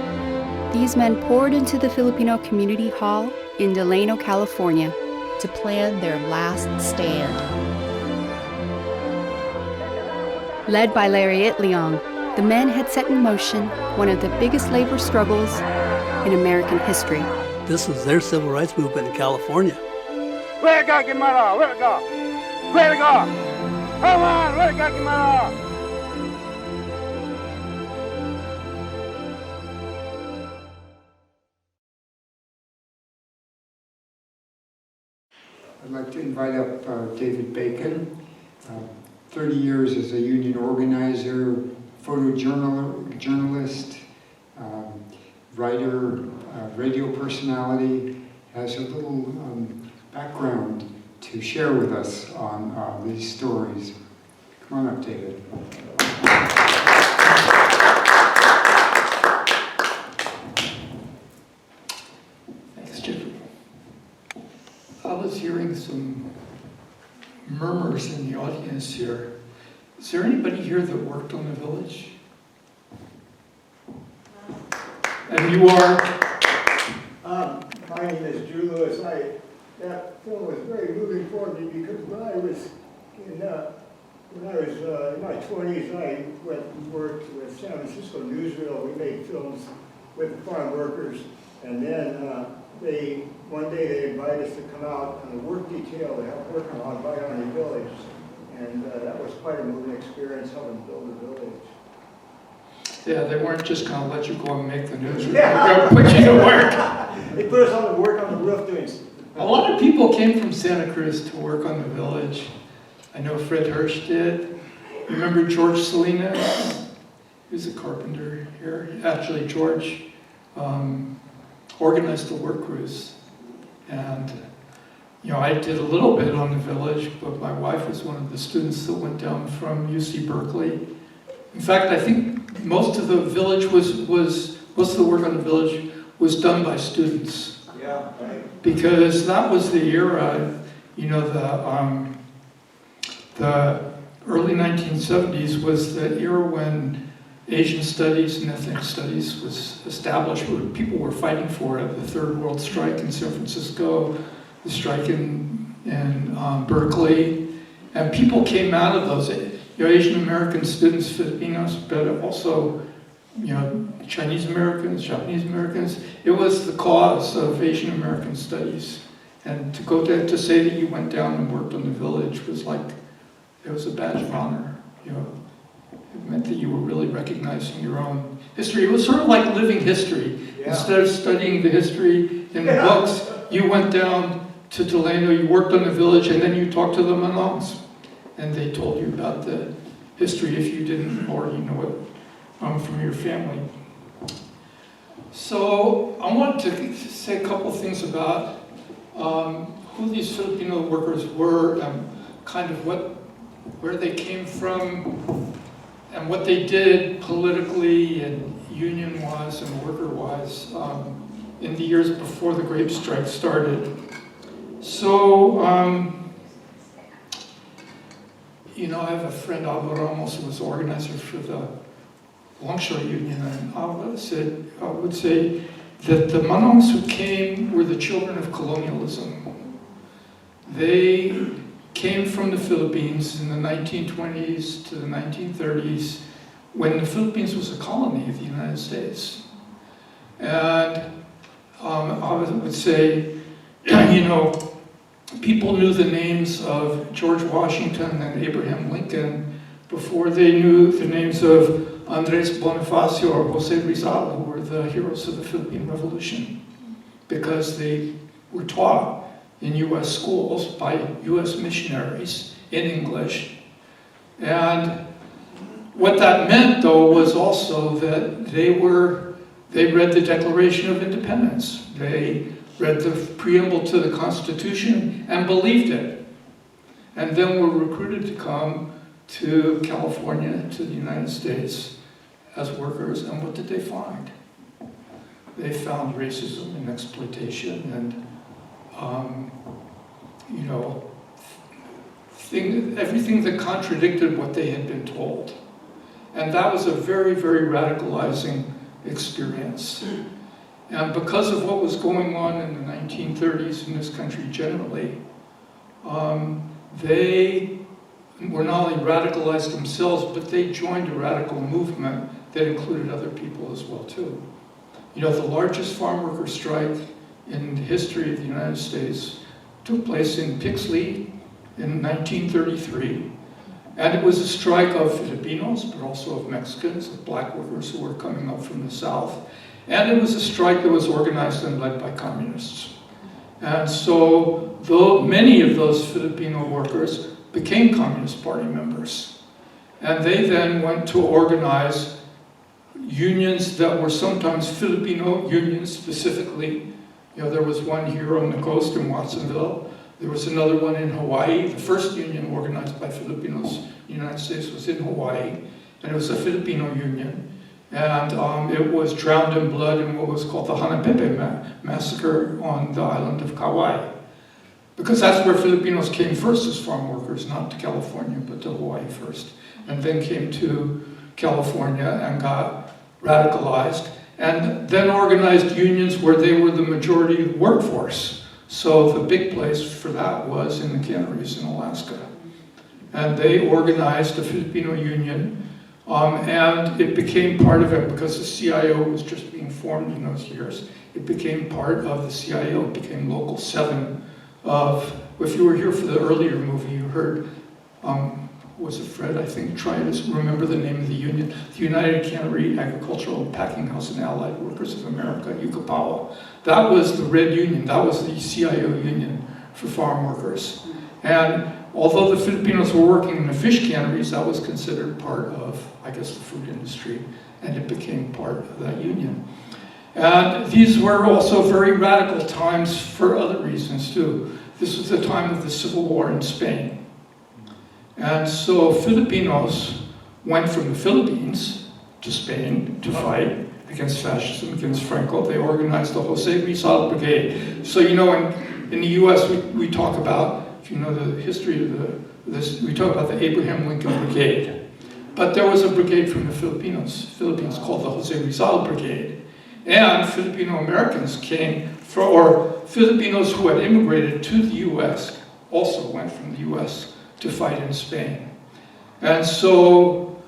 these men poured into the Filipino Community Hall in Delano, California, to plan their last stand. Led by Larry Itliong, the men had set in motion one of the biggest labor struggles in American history. This is their civil rights movement in California. Huerta, Guimara, Huerta! Huerta! Come on, Huerta, Guimara! I'd like to invite up David Bacon. 30 years as a union organizer, photojournalist, writer, radio personality, has a little background to share with us on these stories. Come on up, David. Thanks, Jeffrey. I was hearing some murmurs in the audience here. Is there anybody here that worked on the village? And you are? My name is Drew Lewis. That film was very moving for me because when I was in my 20s, I went and worked with San Francisco Newsreel. We made films with farm workers, and then one day they invited us to come out on a work detail to help work on Bigotry Village, and that was quite a moving experience helping build the village. Yeah, they weren't just going to let you go and make the news. They were going to put you to work. They put us on the work on the roof doing. A lot of people came from Santa Cruz to work on the village. I know Fred Hirsch did. You remember George Salinas? He was a carpenter here. Actually, George organized the work crews. And, I did a little bit on the village, but my wife was one of the students that went down from UC Berkeley. In fact, I think most of the village most of the work on the village was done by students. Yeah, right. Because that was the era, the early 1970s was the era when Asian studies and ethnic studies was established, where people were fighting for it. The Third World Strike in San Francisco, the strike in Berkeley, and people came out of those. Asian American students, Filipinos, but also Chinese Americans, Japanese Americans. It was the cause of Asian American studies. And to go there to say that you went down and worked on the village was like, it was a badge of honor. It meant that you were really recognizing your own history. It was sort of like living history. Yeah. Instead of studying the history in the books, you went down to Delano, you worked on the village, and then you talked to the Manongs. And they told you about the history if you didn't already know it from your family. So I want to say a couple things about who these Filipino workers were, and kind of where they came from, and what they did politically and union-wise and worker-wise in the years before the grape strike started. So, I have a friend, Aldo Ramos, who was organizer for the Longshore Union, and Aldo would say that the Manongs who came were the children of colonialism. They came from the Philippines in the 1920s to the 1930s, when the Philippines was a colony of the United States. And I would say, people knew the names of George Washington and Abraham Lincoln before they knew the names of Andres Bonifacio or Jose Rizal, who were the heroes of the Philippine Revolution, because they were taught in U.S. schools by U.S. missionaries in English. And what that meant, though, was also that they read the Declaration of Independence. They read the preamble to the Constitution and believed it. And then were recruited to come to California, to the United States, as workers. And what did they find? They found racism and exploitation and everything that contradicted what they had been told. And that was a very, very radicalizing experience. And because of what was going on in the 1930s in this country generally, they were not only radicalized themselves, but they joined a radical movement that included other people as well, too. The largest farm worker strike in the history of the United States took place in Pixley in 1933. And it was a strike of Filipinos, but also of Mexicans, of black workers who were coming up from the South. And it was a strike that was organized and led by communists. And so, though many of those Filipino workers became Communist Party members. And they then went to organize unions that were sometimes Filipino unions specifically. There was one here on the coast in Watsonville. There was another one in Hawaii. The first union organized by Filipinos in the United States was in Hawaii, and it was a Filipino union. And it was drowned in blood in what was called the Hanapepe massacre on the island of Kauai. Because that's where Filipinos came first as farm workers, not to California, but to Hawaii first. And then came to California and got radicalized, and then organized unions where they were the majority of the workforce. So the big place for that was in the canneries in Alaska. And they organized a Filipino union, and it became part of it because the CIO was just being formed in those years. It became part of the CIO, it became Local 7 of, if you were here for the earlier movie, you heard, was it Fred, I think, trying to remember the name of the union, the United Cannery, Agricultural and Packing House and Allied Workers of America, UCAPAWA. That was the Red Union, that was the CIO union for farm workers. And although the Filipinos were working in the fish canneries, that was considered part of, I guess, the food industry, and it became part of that union. And these were also very radical times for other reasons, too. This was the time of the Civil War in Spain. And so Filipinos went from the Philippines to Spain to fight against fascism, against Franco. They organized the Jose Rizal Brigade. So, in the US, we talk about, if you know the history of this, we talk about the Abraham Lincoln Brigade. But there was a brigade from the Philippines called the Jose Rizal Brigade. And Filipino Americans came, or Filipinos who had immigrated to the US also went from the US to fight in Spain. And so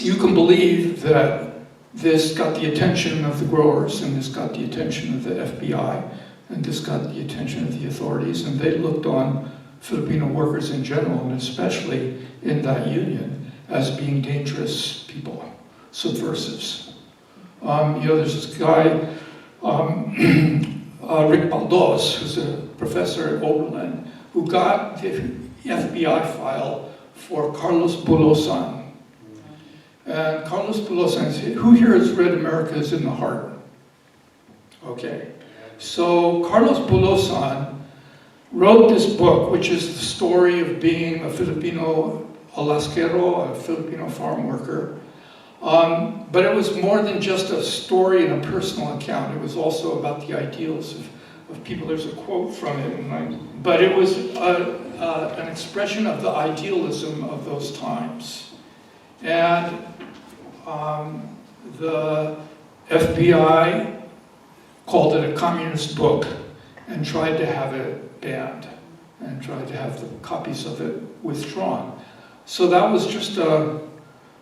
you can believe that this got the attention of the growers, and this got the attention of the FBI, and this got the attention of the authorities, and they looked on Filipino workers in general, and especially in that union, as being dangerous people, subversives. There's this guy, Rick Baldos, who's a professor at Oberlin, who got the FBI file for Carlos Bulosan. And Carlos Bulosan, who here has read America is in the Heart? Okay. So Carlos Bulosan wrote this book, which is the story of being a Filipino alasquero, a Filipino farm worker. But it was more than just a story and a personal account. It was also about the ideals of people. There's a quote from it, but it was an expression of the idealism of those times. And the FBI called it a communist book and tried to have it banned and tried to have the copies of it withdrawn. So that was just a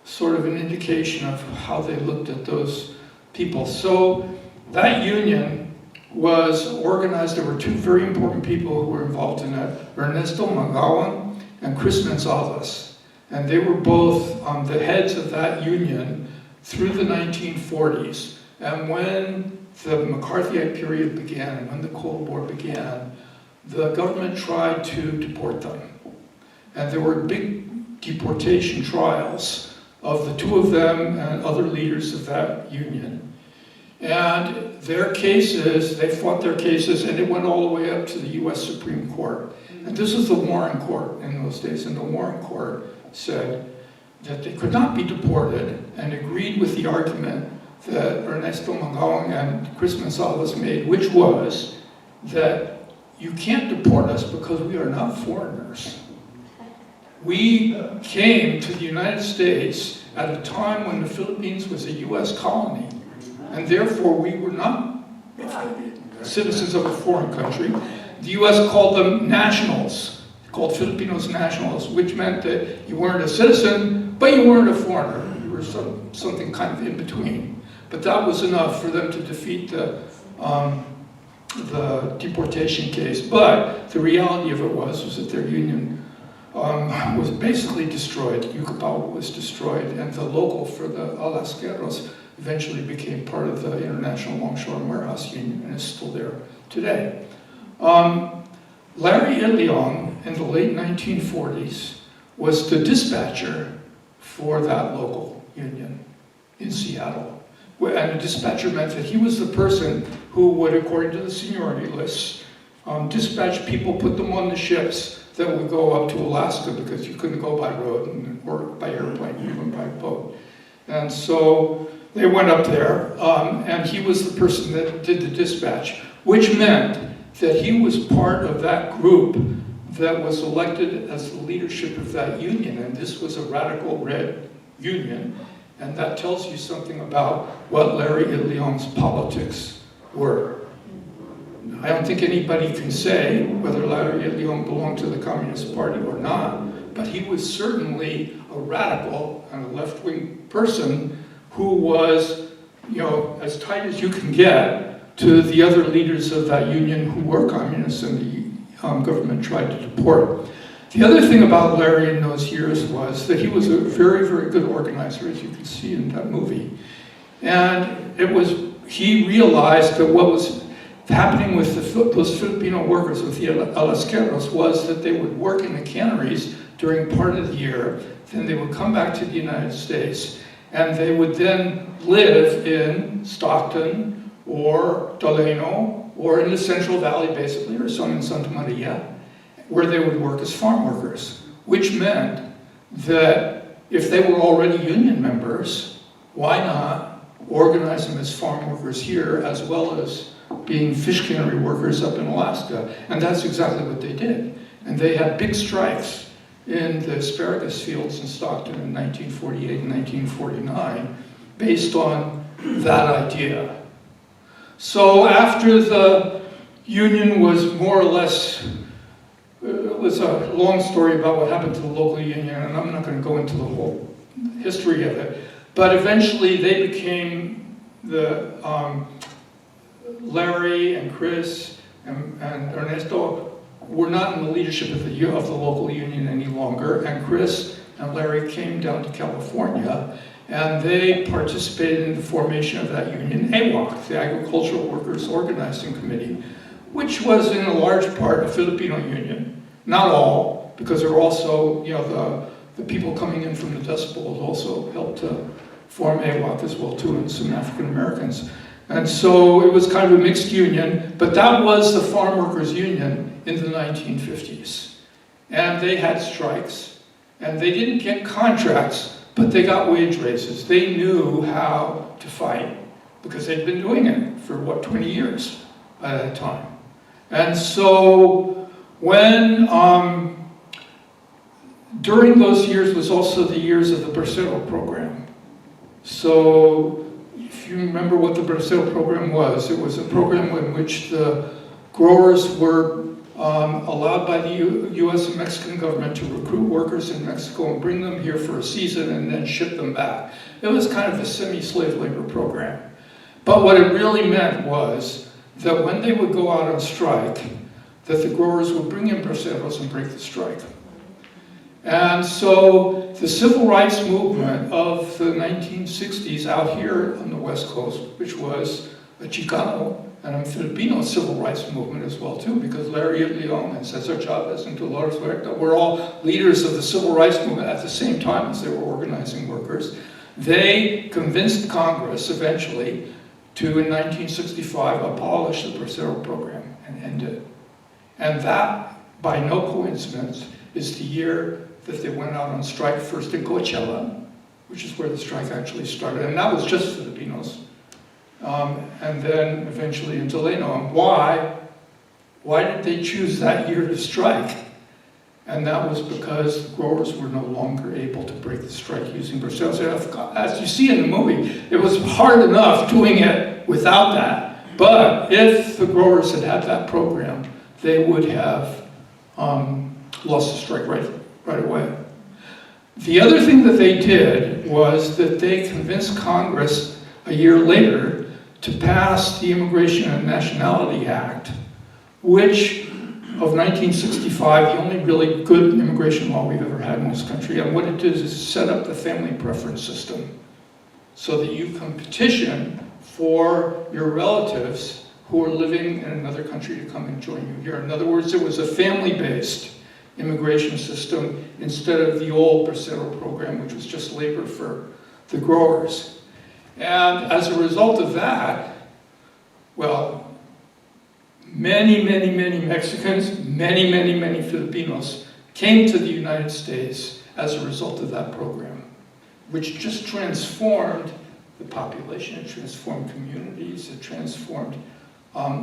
sort of an indication of how they looked at those people. So that union was organized. There were two very important people who were involved in it, Ernesto Magawan and Chris Gonzalez. And they were both the heads of that union through the 1940s. And when the McCarthyite period began, and when the Cold War began, the government tried to deport them. And there were big deportation trials of the two of them and other leaders of that union. And their cases, they fought their cases, and it went all the way up to the US Supreme Court. And this was the Warren Court in those days, and the Warren Court said that they could not be deported and agreed with the argument that Ernesto Magawan and Chris Gonzalez made, which was that you can't deport us because we are not foreigners. We came to the United States at a time when the Philippines was a US colony, and therefore we were not citizens of a foreign country. The US called them nationals, called Filipinos nationals, which meant that you weren't a citizen, but you weren't a foreigner. You were something kind of in between. But that was enough for them to defeat the deportation case. But the reality of it was that their union was basically destroyed. Yucapao was destroyed, and the local for the Alasqueros eventually became part of the International Longshore and Warehouse Union, and is still there today. Larry Iliong, in the late 1940s, was the dispatcher for that local union in Seattle. And a dispatcher meant that he was the person who would, according to the seniority lists, dispatch people, put them on the ships that would go up to Alaska, because you couldn't go by road or by airplane, you went by boat. And so they went up there, and he was the person that did the dispatch, which meant that he was part of that group that was elected as the leadership of that union. And this was a radical red union. And that tells you something about what Larry Iliong's politics were. I don't think anybody can say whether Larry Iliong belonged to the Communist Party or not, but he was certainly a radical and a left-wing person who was, as tight as you can get to the other leaders of that union who were communists, and the government tried to deport. The other thing about Larry in those years was that he was a very, very good organizer, as you can see in that movie. And he realized that what was happening with those Filipino workers, with the Alasqueros, was that they would work in the canneries during part of the year, then they would come back to the United States, and they would then live in Stockton or Delano, or in the Central Valley, basically, or some in Santa Maria, where they would work as farm workers, which meant that if they were already union members, why not organize them as farm workers here, as well as being fish cannery workers up in Alaska? And that's exactly what they did. And they had big strikes in the asparagus fields in Stockton in 1948 and 1949 based on that idea. So after the union was more or less, it was a long story about what happened to the local union, and I'm not going to go into the whole history of it, but eventually they became the Larry and Chris and Ernesto were not in the leadership of the local union any longer, and Chris and Larry came down to California, and they participated in the formation of that union, AWOC, the Agricultural Workers Organizing Committee, which was in a large part a Filipino union. Not all, because there were also, the people coming in from the Dust Bowl also helped to form AWOC as well too, and some African Americans. And so it was kind of a mixed union, but that was the farm workers union in the 1950s. And they had strikes, and they didn't get contracts, but they got wage raises. They knew how to fight, because they'd been doing it for, 20 years at that time. And so when, during those years was also the years of the Bracero program. So if you remember what the Bracero program was, it was a program in which the growers were allowed by the U.S. and Mexican government to recruit workers in Mexico and bring them here for a season and then ship them back. It was kind of a semi-slave labor program. But what it really meant was that when they would go out on strike, that the growers would bring in braceros and break the strike. And so the civil rights movement of the 1960s out here on the West Coast, which was a Chicano and a Filipino civil rights movement as well too, because Larry Leon and César Chávez and Dolores Huerta were all leaders of the civil rights movement at the same time as they were organizing workers. They convinced Congress eventually to, in 1965, abolish the Bracero program and end it. And that, by no coincidence, is the year that they went out on strike, first in Coachella, which is where the strike actually started, and that was just Filipinos, and then eventually in Delano. And why did they choose that year to strike? And that was because the growers were no longer able to break the strike using braceros. As you see in the movie, it was hard enough doing it without that, but if the growers had had that program, they would have lost the strike right away. The other thing that they did was that they convinced Congress a year later to pass the Immigration and Nationality Act, which of 1965, the only really good immigration law we've ever had in this country. And what it did is set up the family preference system so that you can petition for your relatives who are living in another country to come and join you here. In other words, it was a family-based immigration system instead of the old Bracero program, which was just labor for the growers. And as a result of that, well, many Mexicans, many Filipinos came to the United States as a result of that program, which just transformed the population, it transformed communities, it transformed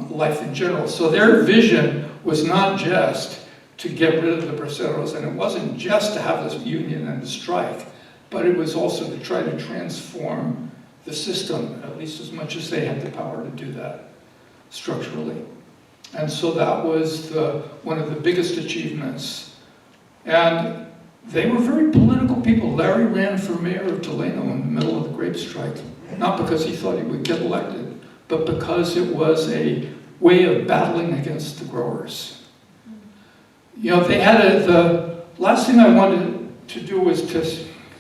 life in general. So their vision was not just to get rid of the braceros, and it wasn't just to have this union and the strike, but it was also to try to transform the system, at least as much as they had the power to do that structurally. And so that was one of the biggest achievements. And they were very political people. Larry ran for mayor of Delano in the middle of the grape strike, not because he thought he would get elected, but because it was a way of battling against the growers. You know, they had the last thing I wanted to do was to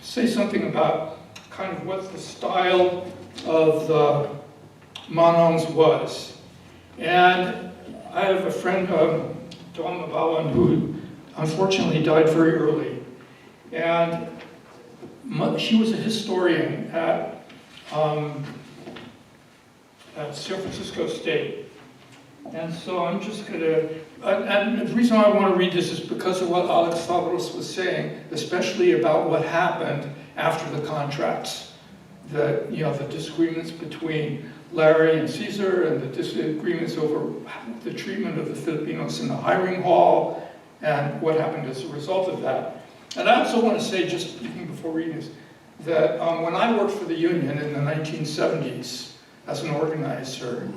say something about kind of what the style of the Manongs was. And I have a friend, Don Mabawan, who unfortunately died very early. And she was a historian at San Francisco State. And so I'm just gonna, and the reason why I want to read this is because of what Alex Stavros was saying, especially about what happened after the contracts. The disagreements between Larry and César and the disagreements over the treatment of the Filipinos in the hiring hall and what happened as a result of that. And I also want to say, just even before reading this, that when I worked for the union in the 1970s as an organizer,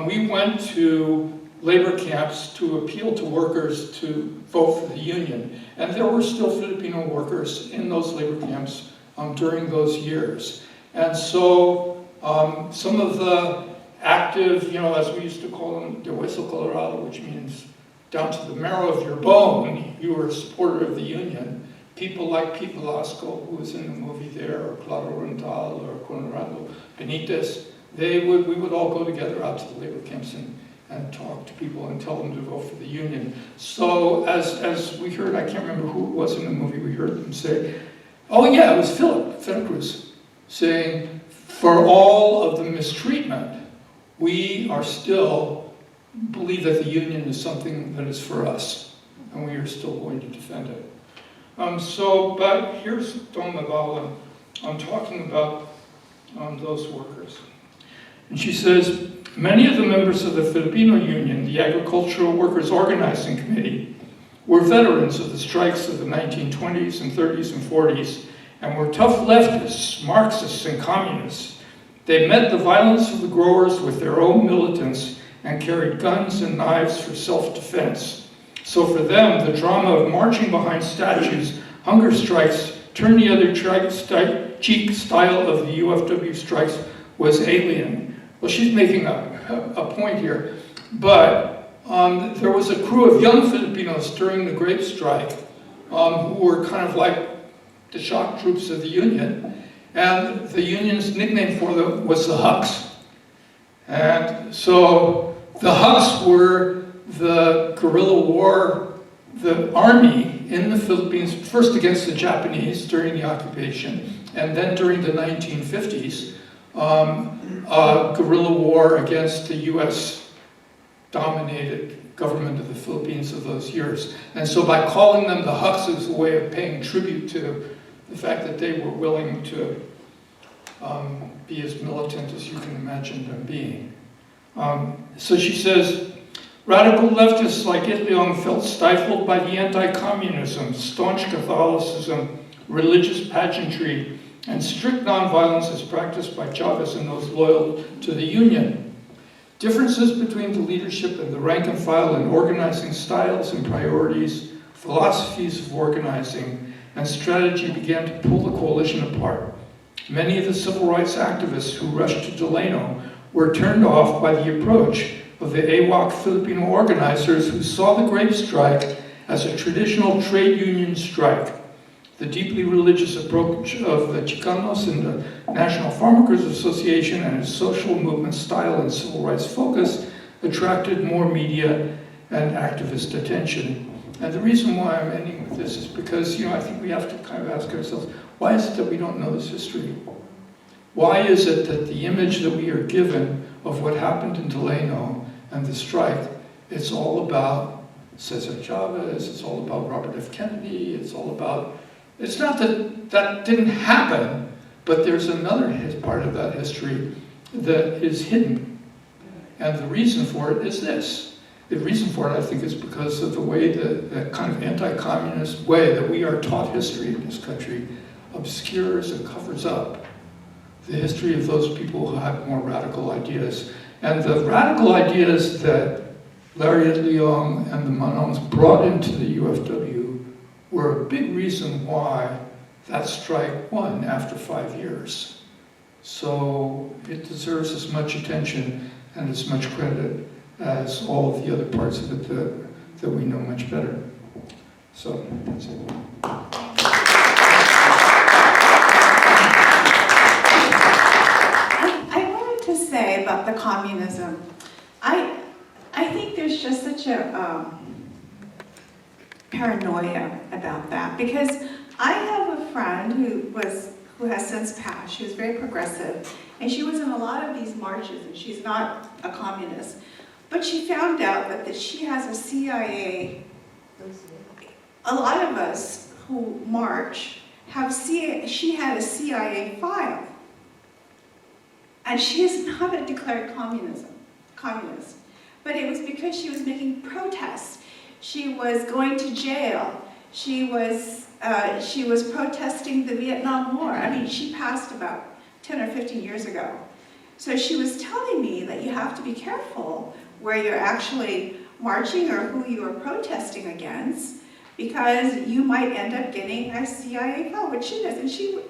we went to labor camps to appeal to workers to vote for the union. And there were still Filipino workers in those labor camps during those years. And so some of the active, as we used to call them, de hueso colorado, which means down to the marrow of your bone, you were a supporter of the union. People like Pete Velasco, who was in the movie there, or Claudio Rental, or Conrado Benitez, we would all go together out to the labor camps and talk to people and tell them to vote for the union. So as we heard, I can't remember who it was in the movie, we heard them say, oh yeah, it was Philip Cruz, saying, for all of the mistreatment, we are still believe that the union is something that is for us, and we are still going to defend it. But here's Don Mavala talking about those workers. And she says, many of the members of the Filipino Union, the Agricultural Workers Organizing Committee, were veterans of the strikes of the 1920s and 30s and 40s, and were tough leftists, Marxists, and communists. They met the violence of the growers with their own militants and carried guns and knives for self-defense. So for them, the drama of marching behind statues, hunger strikes, turn the other cheek style of the UFW strikes was alien. Well, she's making a point here, but there was a crew of young Filipinos during the grape strike who were kind of like the shock troops of the Union, and the Union's nickname for them was the Hucks. And so the Hucks were the guerrilla war, the army in the Philippines, first against the Japanese during the occupation, and then during the 1950s, guerrilla war against the US-dominated government of the Philippines of those years. And so by calling them the Hucks is a way of paying tribute to the fact that they were willing to be as militant as you can imagine them being. So she says, radical leftists like Itliong felt stifled by the anti-communism, staunch Catholicism, religious pageantry, and strict nonviolence as practiced by Chávez and those loyal to the Union. Differences between the leadership and the rank and file in organizing styles and priorities, philosophies of organizing, and strategy began to pull the coalition apart. Many of the civil rights activists who rushed to Delano were turned off by the approach of the AWOC Filipino organizers who saw the grape strike as a traditional trade union strike. The deeply religious approach of the Chicanos and the National Farmworkers Association and its social movement style and civil rights focus attracted more media and activist attention. And the reason why I'm ending with this is because, I think we have to kind of ask ourselves, why is it that we don't know this history? Why is it that the image that we are given of what happened in Delano and the strike, it's all about César Chávez, it's all about Robert F. Kennedy, it's not that that didn't happen, but there's another part of that history that is hidden. And the reason for it is this. The reason for it, I think, is because of the way that kind of anti-communist way that we are taught history in this country obscures and covers up the history of those people who had more radical ideas. And the radical ideas that Lariat Leong and the Manongs brought into the UFW were a big reason why that strike won after 5 years. So it deserves as much attention and as much credit as all of the other parts of it that we know much better. So that's it. I wanted to say about the communism, I think there's just such a paranoia about that, because I have a friend who has since passed. She was very progressive, and she was in a lot of these marches, and she's not a communist, but she found out that she has a CIA. A lot of us who march she had a CIA file, and she is not a declared communist, but it was because she was making protests. She was going to jail. She was protesting the Vietnam War. I mean, she passed about 10 or 15 years ago. So she was telling me that you have to be careful where you're actually marching or who you are protesting against, because you might end up getting a CIA call, which she does. And she,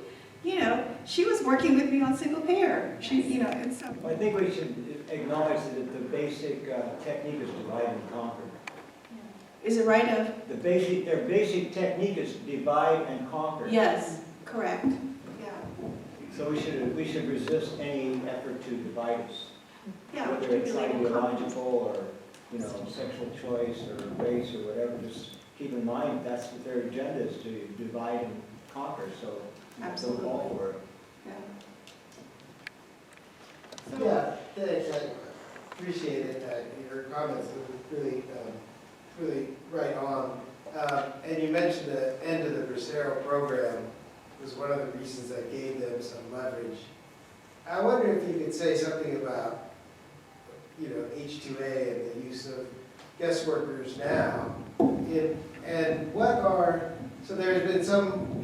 she was working with me on single payer. And so. I think we should acknowledge that the basic technique is divide and conquer. Is it right of? Their basic technique is divide and conquer. Yes, correct. Yeah. So we should resist any effort to divide us. Yeah, whether it's ideological or sexual choice or race or whatever. Just keep in mind that's what their agenda is, to divide and conquer. So don't fall for it. Yeah, thanks. I appreciate it. Your comments were really right on. And you mentioned the end of the Bracero program was one of the reasons that gave them some leverage. I wonder if you could say something about, H2A and the use of guest workers now. And what are, so there's been some,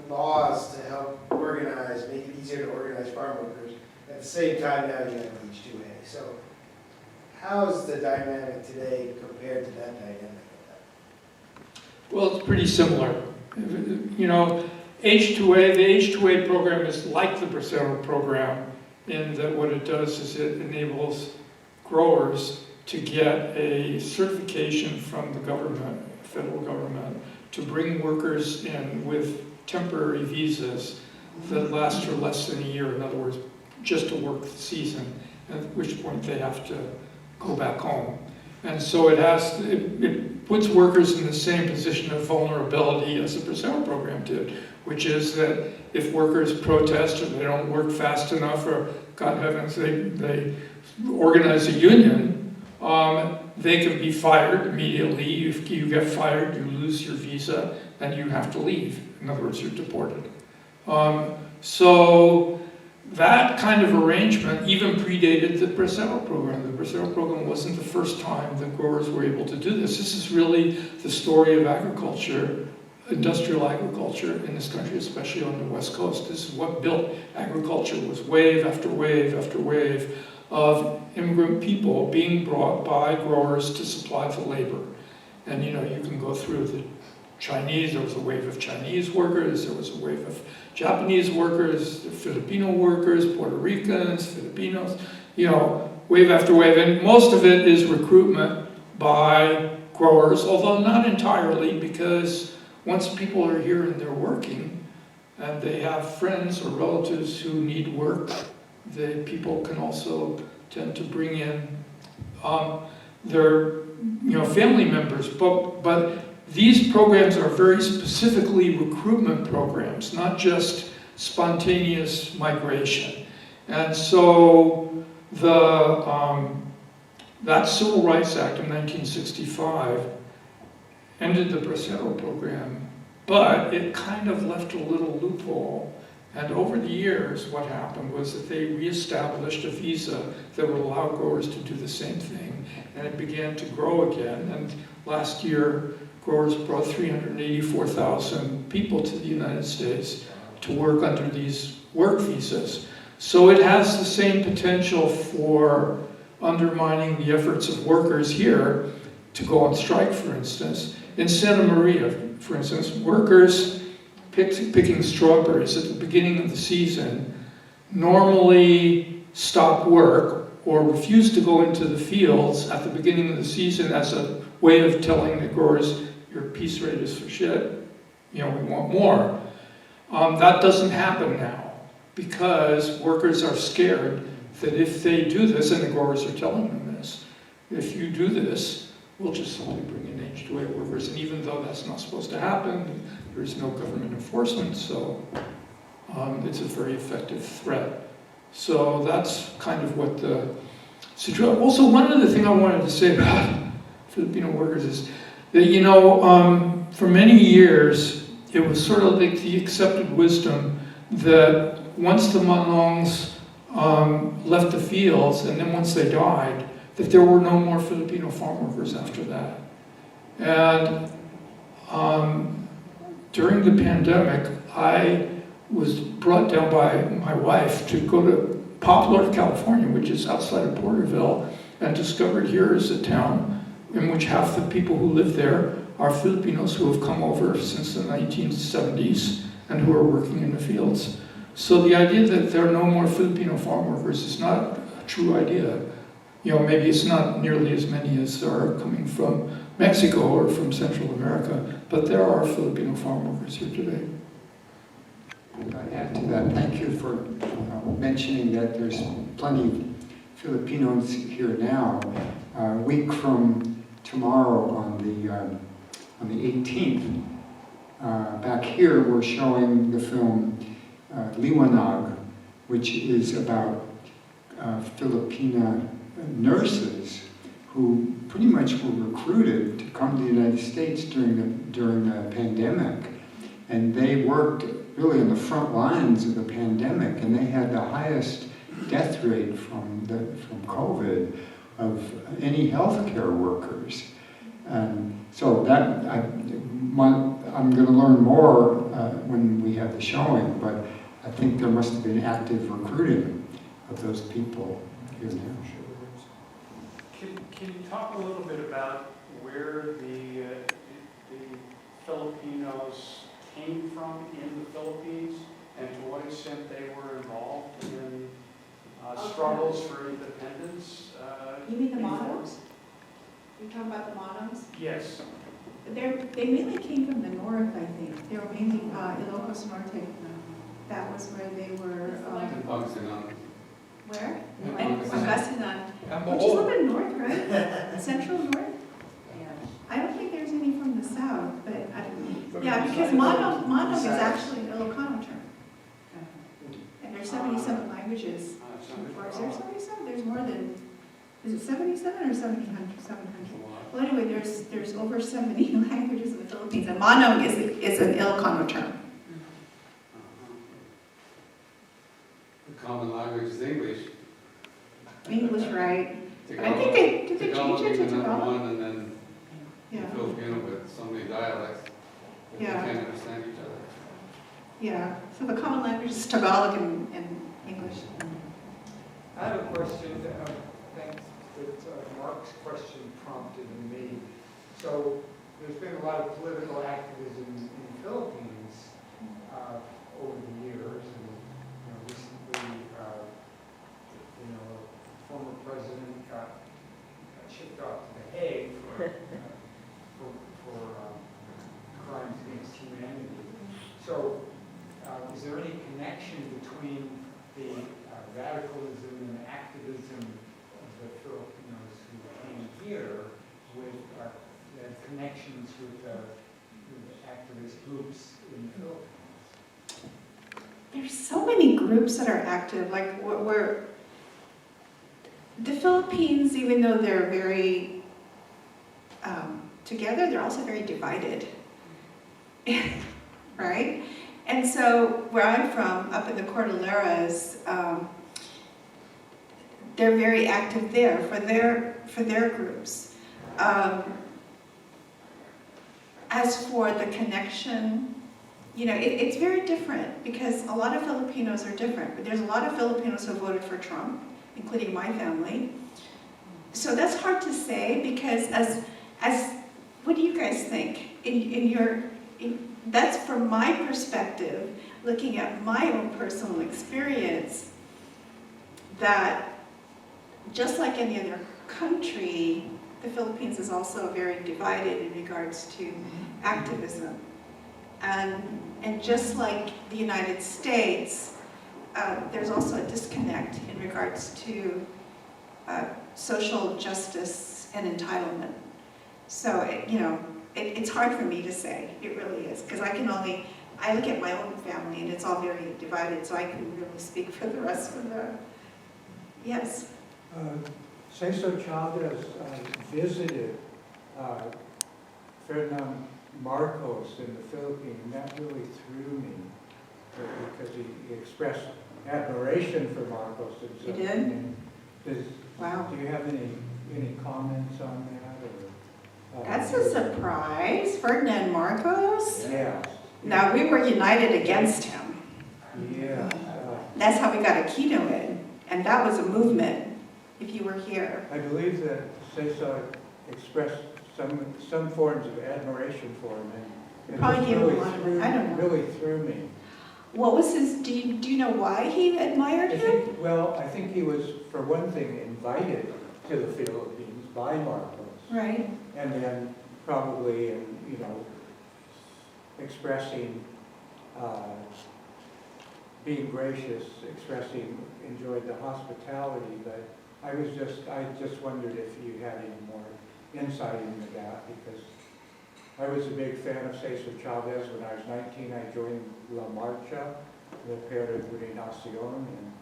laws to help organize, make it easier to organize farm workers. At the same time now you have H2A. So how's the dynamic today compared to that dynamic? Well, it's pretty similar. H2A, the H2A program is like the Bracero program in that what it does is it enables growers to get a certification from the government, federal government, to bring workers in with temporary visas that last for less than a year. In other words, just to work the season, at which point they have to go back home. And so it puts workers in the same position of vulnerability as the Bracero program did, which is that if workers protest or they don't work fast enough, or God heavens, they organize a union, they can be fired immediately. If you get fired, you lose your visa, and you have to leave. In other words, you're deported. So that kind of arrangement even predated the Bracero program. The Bracero program wasn't the first time that growers were able to do this. This is really the story of agriculture, industrial agriculture in this country, especially on the West Coast. This is what built agriculture, was wave after wave after wave of immigrant people being brought by growers to supply the labor. And you can go through the Chinese, there was a wave of Chinese workers, there was a wave of Japanese workers, the Filipino workers, Puerto Ricans, Filipinos, wave after wave. And most of it is recruitment by growers, although not entirely, because once people are here and they're working, and they have friends or relatives who need work, the people can also tend to bring in their family members. But these programs are very specifically recruitment programs, not just spontaneous migration. And so that Civil Rights Act of 1965 ended the Bracero program, but it kind of left a little loophole. And over the years, what happened was that they reestablished a visa that would allow growers to do the same thing, and it began to grow again. And last year, growers brought 384,000 people to the United States to work under these work visas. So it has the same potential for undermining the efforts of workers here to go on strike, for instance. In Santa Maria, for instance, workers picking strawberries at the beginning of the season normally stop work or refuse to go into the fields at the beginning of the season as a way of telling the growers, your piece rate is for shit, we want more. That doesn't happen now because workers are scared that if they do this, and the growers are telling them this, if you do this, we'll just simply bring in H2A workers. And even though that's not supposed to happen, there is no government enforcement, so it's a very effective threat. So that's kind of what the situation. Also, one other thing I wanted to say about Filipino workers is that, for many years, it was sort of like the accepted wisdom that once the Manongs left the fields, and then once they died, that there were no more Filipino farm workers after that. And during the pandemic, I was brought down by my wife to go to Poplar, California, which is outside of Porterville, and discovered here is a town in which half the people who live there are Filipinos who have come over since the 1970s and who are working in the fields. So the idea that there are no more Filipino farm workers is not a true idea. You know, maybe it's not nearly as many as there are coming from Mexico or from Central America, but there are Filipino farm workers here today. Add to that, thank you for mentioning that there's plenty of Filipinos here now. A week from tomorrow on the 18th, back here we're showing the film Liwanag, which is about Filipina nurses who pretty much were recruited to come to the United States during the pandemic. And they worked really on the front lines of the pandemic, and they had the highest death rate from COVID of any healthcare workers. So that I'm going to learn more when we have the showing, but I think there must have been active recruiting of those people here now. Can you talk a little bit about where the Filipinos came from in the Philippines, and to what extent they were involved in struggles for independence? You mean the Manongs? You're talking about the Manongs? Yes. They mainly came from the north, I think. They were mainly Ilocos Norte. That was where they were. Where? Pangasinan. Which is a little bit north, right? Central north? I don't think there's any from the south, but yeah, because Manong is actually an Ilocano term. And there's 77 languages. Or is there 77? There's more than, is it 77 or 700? Well, anyway, there's over 70 languages in the Philippines, and Manong is an Ilocano term. The common language is English. English, right? But I think did they change it to Tagalog? And then Filipino with so many dialects that Yeah. they can't understand each other. Yeah, so the common language is Tagalog and English. I have a question, thanks, that Mark's question prompted in me. So there's been a lot of political activism in the Philippines over the years, and recently, a former president got shipped off to The Hague for crimes against humanity. So is there any connection between the radicalism and activism of the Filipinos who came here with connections with activist groups in the Philippines? There's so many groups that are active, like the Philippines, even though they're very together, they're also very divided, right? And so where I'm from, up in the Cordilleras, they're very active there for their groups. As for the connection, it's very different because a lot of Filipinos are different. But there's a lot of Filipinos who voted for Trump, including my family. So that's hard to say because as what do you guys think? That's from my perspective, looking at my own personal experience, that just like any other country, the Philippines is also very divided in regards to activism. And just like the United States, there's also a disconnect in regards to social justice and entitlement. So, it's hard for me to say, it really is, because I look at my own family and it's all very divided, so I couldn't really speak for the rest of the, yes? César Chávez visited Heffernan Marcos in the Philippines, and that really threw me because he expressed admiration for Marcos. He did? Wow. Do you have any comments on that? That's a surprise. Ferdinand Marcos? Yeah. Now, we were united against him. Yeah. That's how we got Aquino in, and that was a movement, if you were here. I believe that César expressed some forms of admiration for him, and it Probably gave him a lot of, threw, I don't know. really threw me. What was his, do you know why he admired him? I think he was, for one thing, invited to the Philippines by Marcos. Right. And then probably, expressing, being gracious, enjoyed the hospitality, but I just wondered if you had any more insight into that, because I was a big fan of César Chávez. When I was 19, I joined La Marcha, the Peregrinación in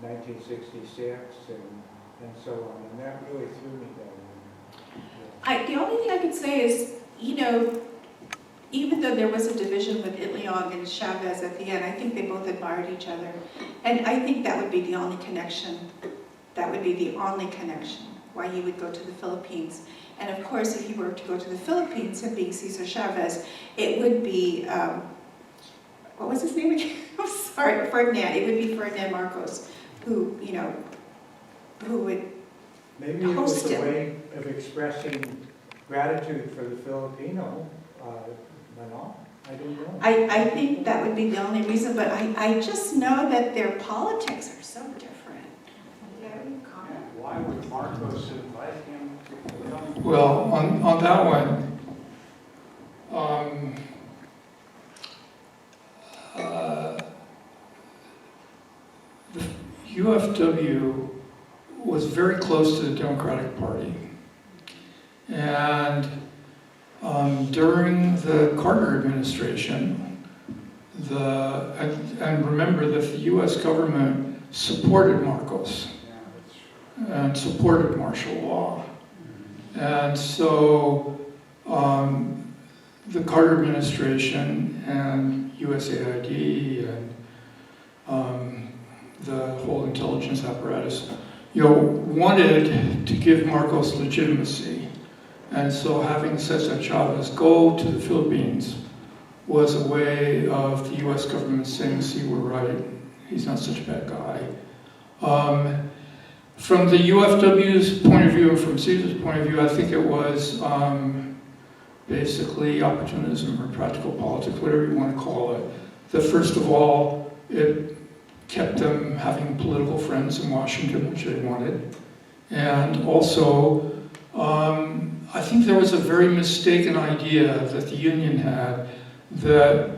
1966, and so on, and that really threw me down. The only thing I could say is, even though there was a division with Itliong and Chavez at the end, I think they both admired each other. And I think that would be the only connection. That would be the only connection, why he would go to the Philippines. And of course, if he were to go to the Philippines, him being César Chavez, it would be, what was his name again? I'm sorry, Ferdinand. It would be Ferdinand Marcos, who, who would Maybe it was a way of expressing gratitude for the Filipino. I don't know. I think that would be the only reason, but I just know that their politics are so different. Why would Marcos invite him to come? Well, on that one, the UFW was very close to the Democratic Party. And during the Carter administration, and remember that the US government supported Marcos and supported martial law. And so the Carter administration and USAID and the whole intelligence apparatus, wanted to give Marcos legitimacy. And so having César Chávez go to the Philippines was a way of the US government saying, see, we're right, he's not such a bad guy. From the UFW's point of view and from César's point of view, I think it was basically opportunism or practical politics, whatever you want to call it. That first of all, it kept them having political friends in Washington, which they wanted. And also, I think there was a very mistaken idea that the union had that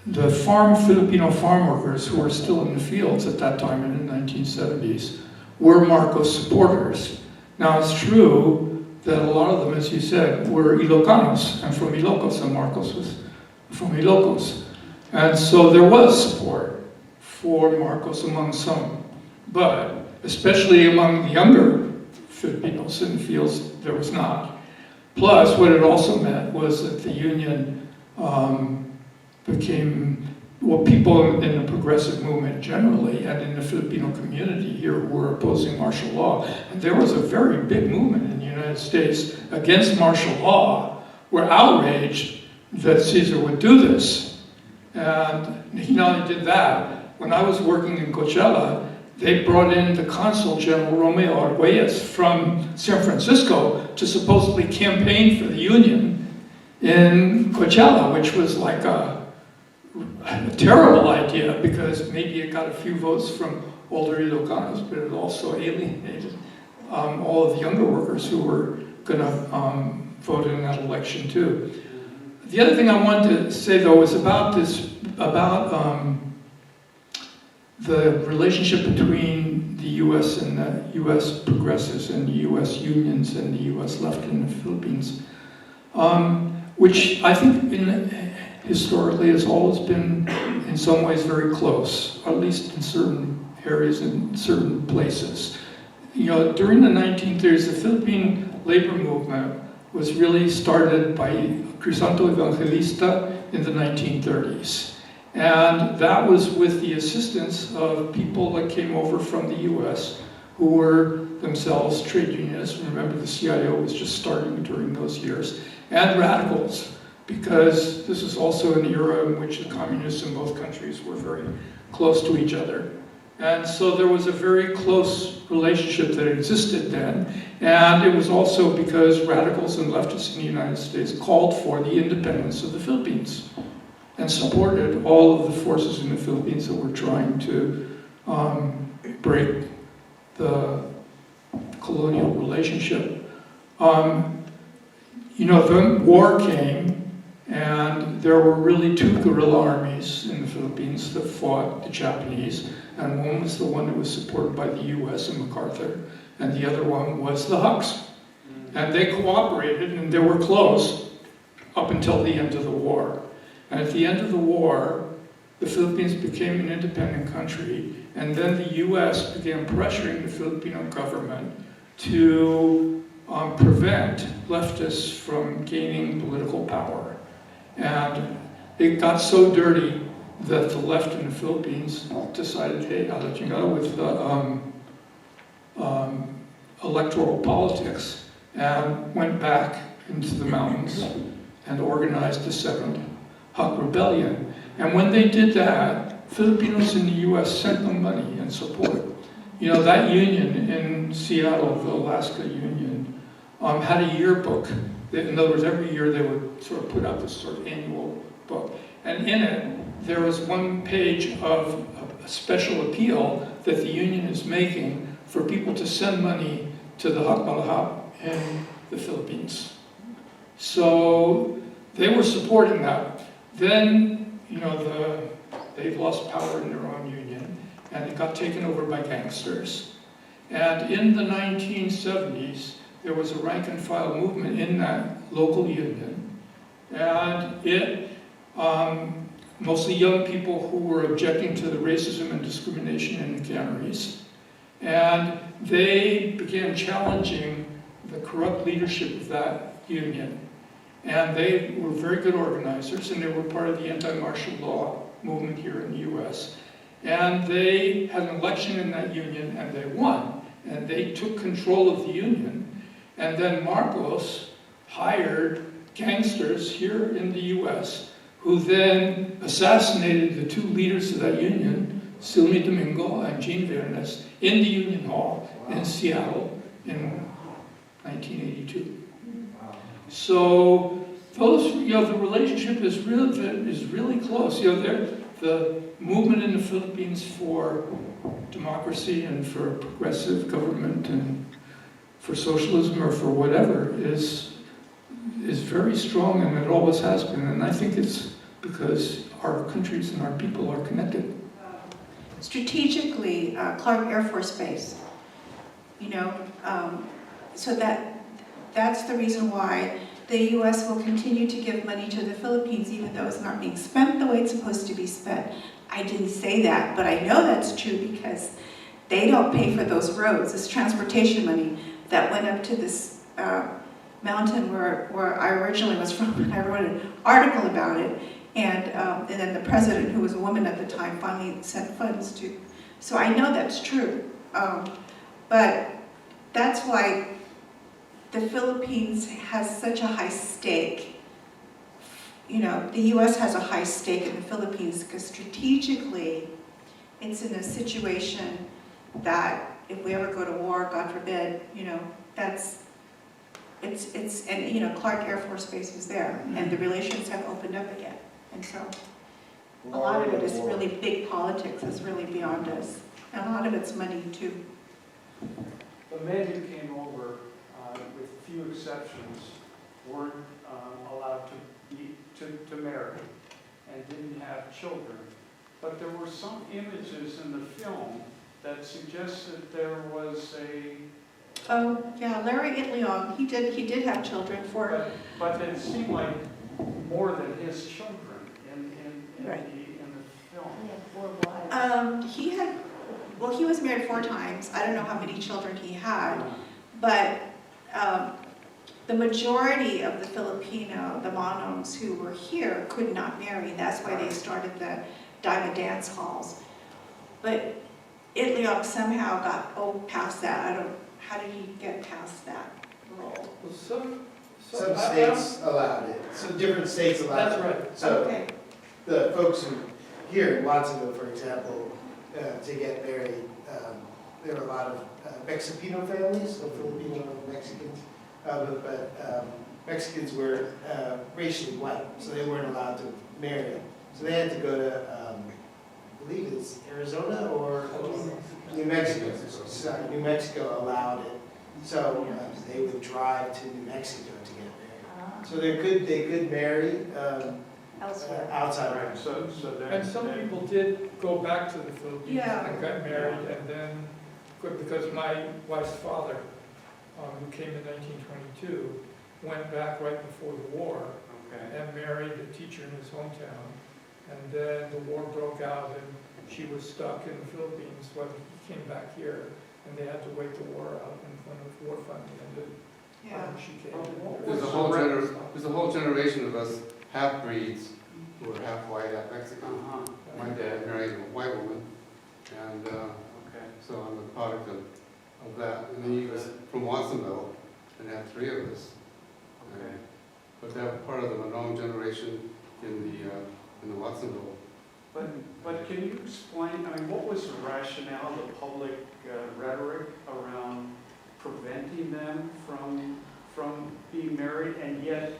the Filipino farm workers who were still in the fields at that time in the 1970s were Marcos supporters. Now it's true that a lot of them, as you said, were Ilocanos and from Ilocos, and Marcos was from Ilocos. And so there was support for Marcos among some, but especially among the younger Filipinos in the fields, there was not. Plus, what it also meant was that the union became, people in the progressive movement generally, and in the Filipino community here who were opposing martial law. And there was a very big movement in the United States against martial law, were outraged that César would do this. And he not only did that, when I was working in Coachella, they brought in the consul, General Romeo Arguelles, from San Francisco to supposedly campaign for the union in Coachella, which was like a terrible idea because maybe it got a few votes from older Ilocanos, but it also alienated all of the younger workers who were going to vote in that election too. The other thing I wanted to say though was about the relationship between the US and the US progressives and the US unions and the US left in the Philippines, which I think historically has always been in some ways very close, or at least in certain areas and certain places. During the 1930s, the Philippine labor movement was really started by Crisanto Evangelista in the 1930s. And that was with the assistance of people that came over from the US who were themselves trade unionists. Remember, the CIO was just starting during those years, and radicals because this is also an era in which the communists in both countries were very close to each other. And so there was a very close relationship that existed then. And it was also because radicals and leftists in the United States called for the independence of the Philippines and supported all of the forces in the Philippines that were trying to break the colonial relationship. You know, the war came, and there were really two guerrilla armies in the Philippines that fought the Japanese, and one was the one that was supported by the US and MacArthur, and the other one was the Hucks. And they cooperated, and they were close up until the end of the war. And at the end of the war, the Philippines became an independent country, and then the US began pressuring the Filipino government to prevent leftists from gaining political power. And it got so dirty that the left in the Philippines decided, hey, I'll let you go with electoral politics, and went back into the mountains and organized the Second Huck Rebellion. And when they did that, Filipinos in the US sent them money and support. You know, that union in Seattle, the Alaska Union, had a yearbook. In other words, every year they would sort of put out this sort of annual book. And in it, there was one page of a special appeal that the union is making for people to send money to the Hukmalahap in the Philippines. So they were supporting that. Then, you know, they've lost power in their own union, and it got taken over by gangsters. And in the 1970s, there was a rank and file movement in that local union, and it, mostly young people who were objecting to the racism and discrimination in the canneries, and they began challenging the corrupt leadership of that union. And they were very good organizers, and they were part of the anti-martial law movement here in the US. And they had an election in that union, and they won. And they took control of the union. And then Marcos hired gangsters here in the US, who then assassinated the two leaders of that union, Silmi Domingo and Jean Vernes, in the Union Hall in Seattle in 1982. So those, you know, the relationship is really close. You know, the movement in the Philippines for democracy and for progressive government and for socialism or for whatever is very strong, and it always has been. And I think it's because our countries and our people are connected. Strategically, Clark Air Force Base, you know, so that's the reason why the U.S. will continue to give money to the Philippines even though it's not being spent the way it's supposed to be spent. I didn't say that, but I know that's true because they don't pay for those roads. It's transportation money that went up to this mountain where I originally was from, and I wrote an article about it. And then the president, who was a woman at the time, finally sent funds to. So I know that's true. But that's why the Philippines has such a high stake. You know, the U.S. has a high stake in the Philippines because strategically, it's in a situation that if we ever go to war, God forbid, you know, and you know, Clark Air Force Base was there, and the relations have opened up again. And so a lot of it is really big politics. It's really beyond us. And a lot of it's money too. The men who came over, with few exceptions, weren't allowed to marry and didn't have children. But there were some images in the film that suggested there was a... Oh, yeah, Larry Itliong, he did have children for... But it seemed like more than his children in right. the film. He was married 4 times. I don't know how many children he had, but the majority of the Filipino, the Manongs who were here, could not marry. That's why they started the diamond dance halls. But Itliong somehow got past that. How did he get past that role? Well, Some states allowed it, so different states allowed it. That's right. So Okay. the folks who, here in Watsonville, for example, to get married, there were a lot of Mexicano families, so Filipino Mexicans, but Mexicans were racially white, so they weren't allowed to marry. So they had to go to, I believe it's Arizona or New Mexico. Sorry, New Mexico allowed it. So they would drive to New Mexico to get married. So they could marry outside. Right. And some people did go back to the Philippines and got married, and then, because my wife's father, who came in 1922, went back right before the war and married a teacher in his hometown. And then the war broke out and she was stuck in the Philippines when he came back here, and they had to wait the war out, and when the war finally ended, she came. There's a whole generation of us half-breeds who are half white, half Mexican. My dad married a white woman, and so I'm a product of that. And then he was from Watsonville, and had 3 of us. But that was part of the Manong generation in the Watsonville. But can you explain, I mean, what was the rationale, the public rhetoric around preventing them from being married, and yet,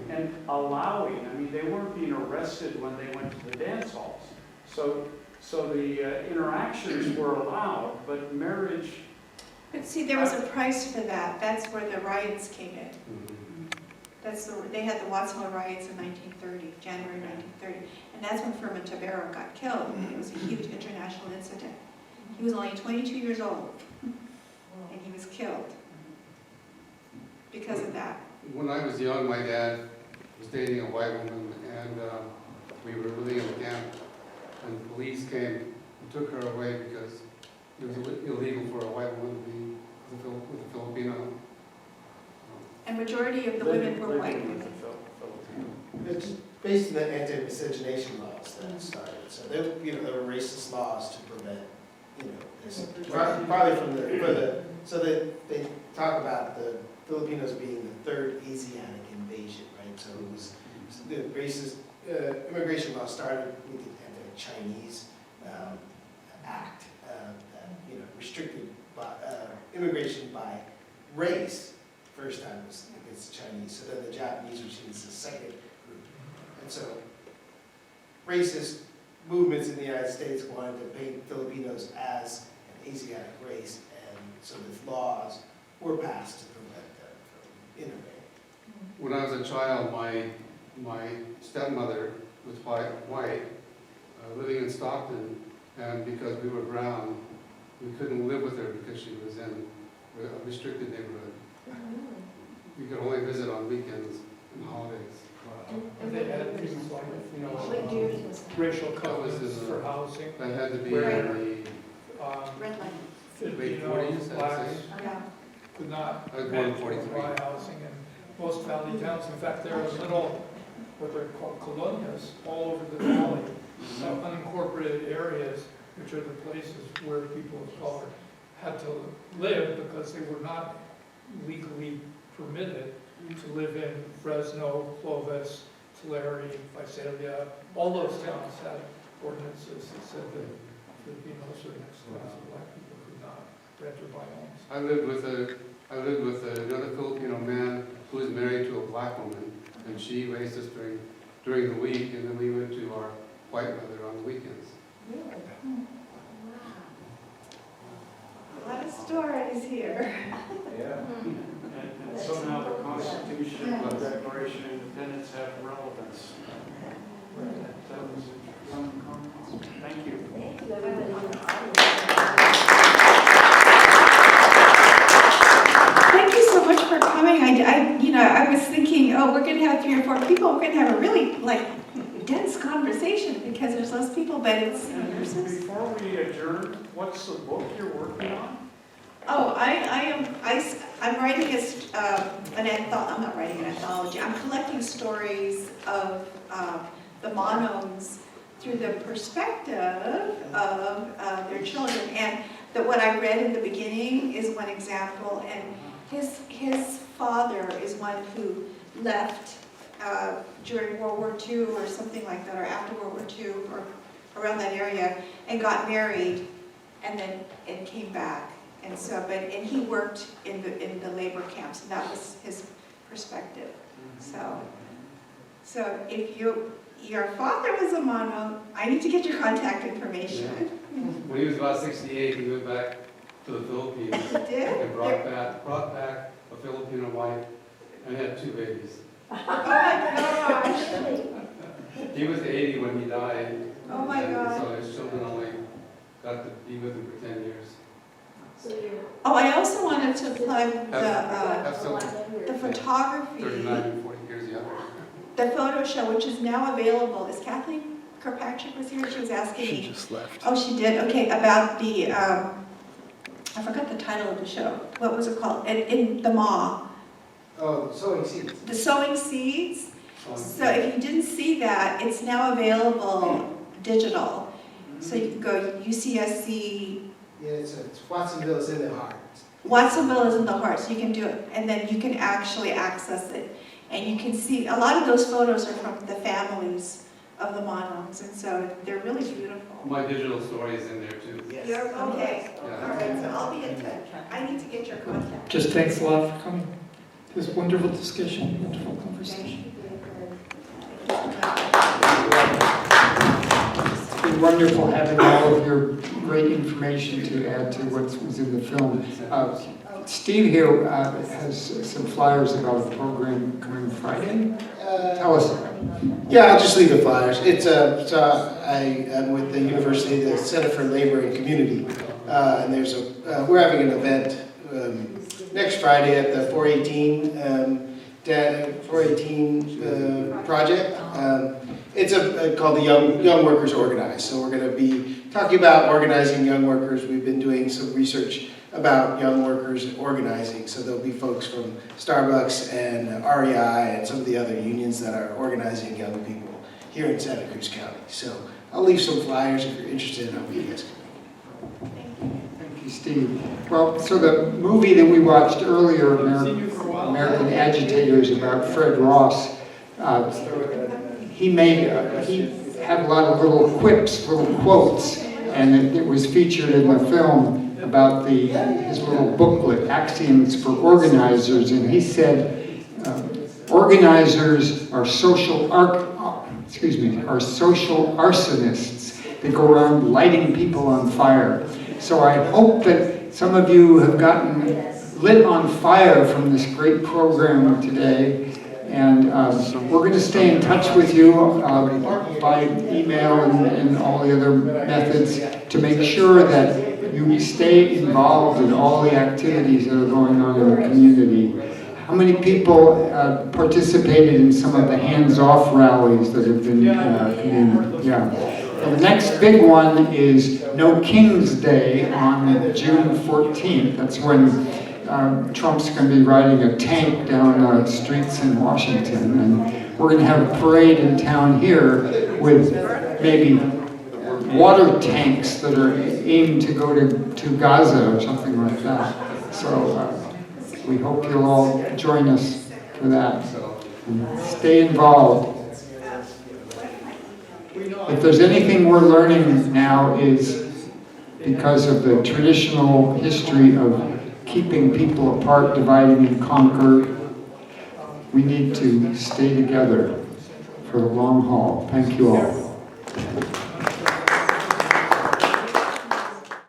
and allowing, I mean, they weren't being arrested when they went to the dance halls. So the interactions were allowed, but marriage... But see, there was a price for that. That's where the riots came in. They had the Watsonville riots in 1930, January 1930. And that's when Firmin Tavera got killed. It was a huge international incident. He was only 22 years old, and he was killed because of that. When I was young, my dad was dating a white woman, and we were living in a camp, and the police came and took her away because it was illegal for a white woman to be with a Filipino. And majority of the women were white women. It's based on the anti-miscegenation laws that started. So there were racist laws to prevent, this. Probably so that they talk about the Filipinos being the 3rd Asiatic invasion, right? So it was the racist immigration law started with the anti-Chinese act that restricted immigration by race. First time was against the Chinese, so then the Japanese were seen as the second group. And so racist movements in the United States wanted to paint Filipinos as an Asiatic race, and so the laws were passed to prevent them from integrating. When I was a child, my stepmother was white, living in Stockton, and because we were brown, we couldn't live with her because she was in a restricted neighborhood. We could only visit on weekends and holidays. And they had things like, racial covenants for housing. That had to be in the Filipino, blacks could not buy housing in most valley towns. In fact, there are little, what they're called colonias, all over the valley, unincorporated areas, which are the places where people of color had to live because they were not legally permitted to live in Fresno, Clovis, Tulare, Visalia. All those towns had ordinances that said that Filipinos or next class of black people could not rent or buy homes. I lived with another Filipino man who was married to a black woman, and she raised us during the week, and then we went to our white mother on the weekends. Really? A lot of stories here. Yeah. And so now the Constitution and the Declaration of Independence have relevance. That was thank you. Thank you so much for coming. I was thinking, we're going to have 3 or 4 people. We're going to have a really dense conversation because there's less people, but it's nurses. Before we adjourn, what's the book you're working on? Oh, I'm writing I'm not writing an anthology. I'm collecting stories of the Manongs through the perspective of their children. And what I read in the beginning is one example, and His father is one who left during World War II or something like that, or after World War II, or around that area, and got married, and came back. And so, and he worked in the labor camps, and that was his perspective. So if your father was a Manong, I need to get your contact information. Yeah. When he was about 68, he went back to the Philippines. He did? And brought back a Filipino wife and had 2 babies. Oh my gosh! He was 80 when he died. Oh my God. So his children only got to be with him for 10 years. Oh, I also wanted to plug the photography, 39 and 40 years younger. the photo show, which is now available. Is Kathleen Kirkpatrick was here? She was asking me. She just left. Oh, she did? Okay, about the, I forgot the title of the show. What was it called? In the MAW. Oh, sowing seeds. The Sowing Seeds. So if you didn't see that, it's now available digital. So you can go UCSC. Yeah, it's Watsonville is in the heart. Watsonville is in the heart, so you can do it. And then you can actually access it. And you can see, a lot of those photos are from the families of the Manongs, and so they're really beautiful. My digital story is in there too. Yes. You're okay. Yeah. All right, so I'll be in touch. I need to get your contact. Just thanks a lot for coming. It was a wonderful discussion, wonderful conversation. It's been wonderful having all of your great information to add to what was in the film. Steve here has some flyers about a program coming Friday. Tell us about it. Yeah, I'll just leave the flyers. It's I'm with the university, the Center for Labor and Community, and there's we're having an event next Friday at the 418 project. It's called the Young Workers Organize. So we're going to be talking about organizing young workers. We've been doing some research about young workers organizing. So there'll be folks from Starbucks and REI and some of the other unions that are organizing young people here in Santa Cruz County. So I'll leave some flyers if you're interested. I hope you guys can. Thank you, Steve. Well, so the movie that we watched earlier, American Agitators, about Fred Ross, he had a lot of little quips, little quotes, and it was featured in the film about his little booklet, Axioms for Organizers, and he said, organizers are social arsonists. They go around lighting people on fire. So I hope that some of you have gotten lit on fire from this great program today. And we're going to stay in touch with you by email and all the other methods to make sure that you stay involved in all the activities that are going on in the community. How many people participated in some of the hands-off rallies that have been community? Yeah. The next big one is No King's Day on June 14th. That's when Trump's going to be riding a tank down the streets in Washington. And we're going to have a parade in town here with maybe water tanks that are aimed to go to Gaza or something like that. So we hope you'll all join us for that. And stay involved. If there's anything we're learning now is because of the traditional history of keeping people apart, dividing and conquer, we need to stay together for the long haul. Thank you all.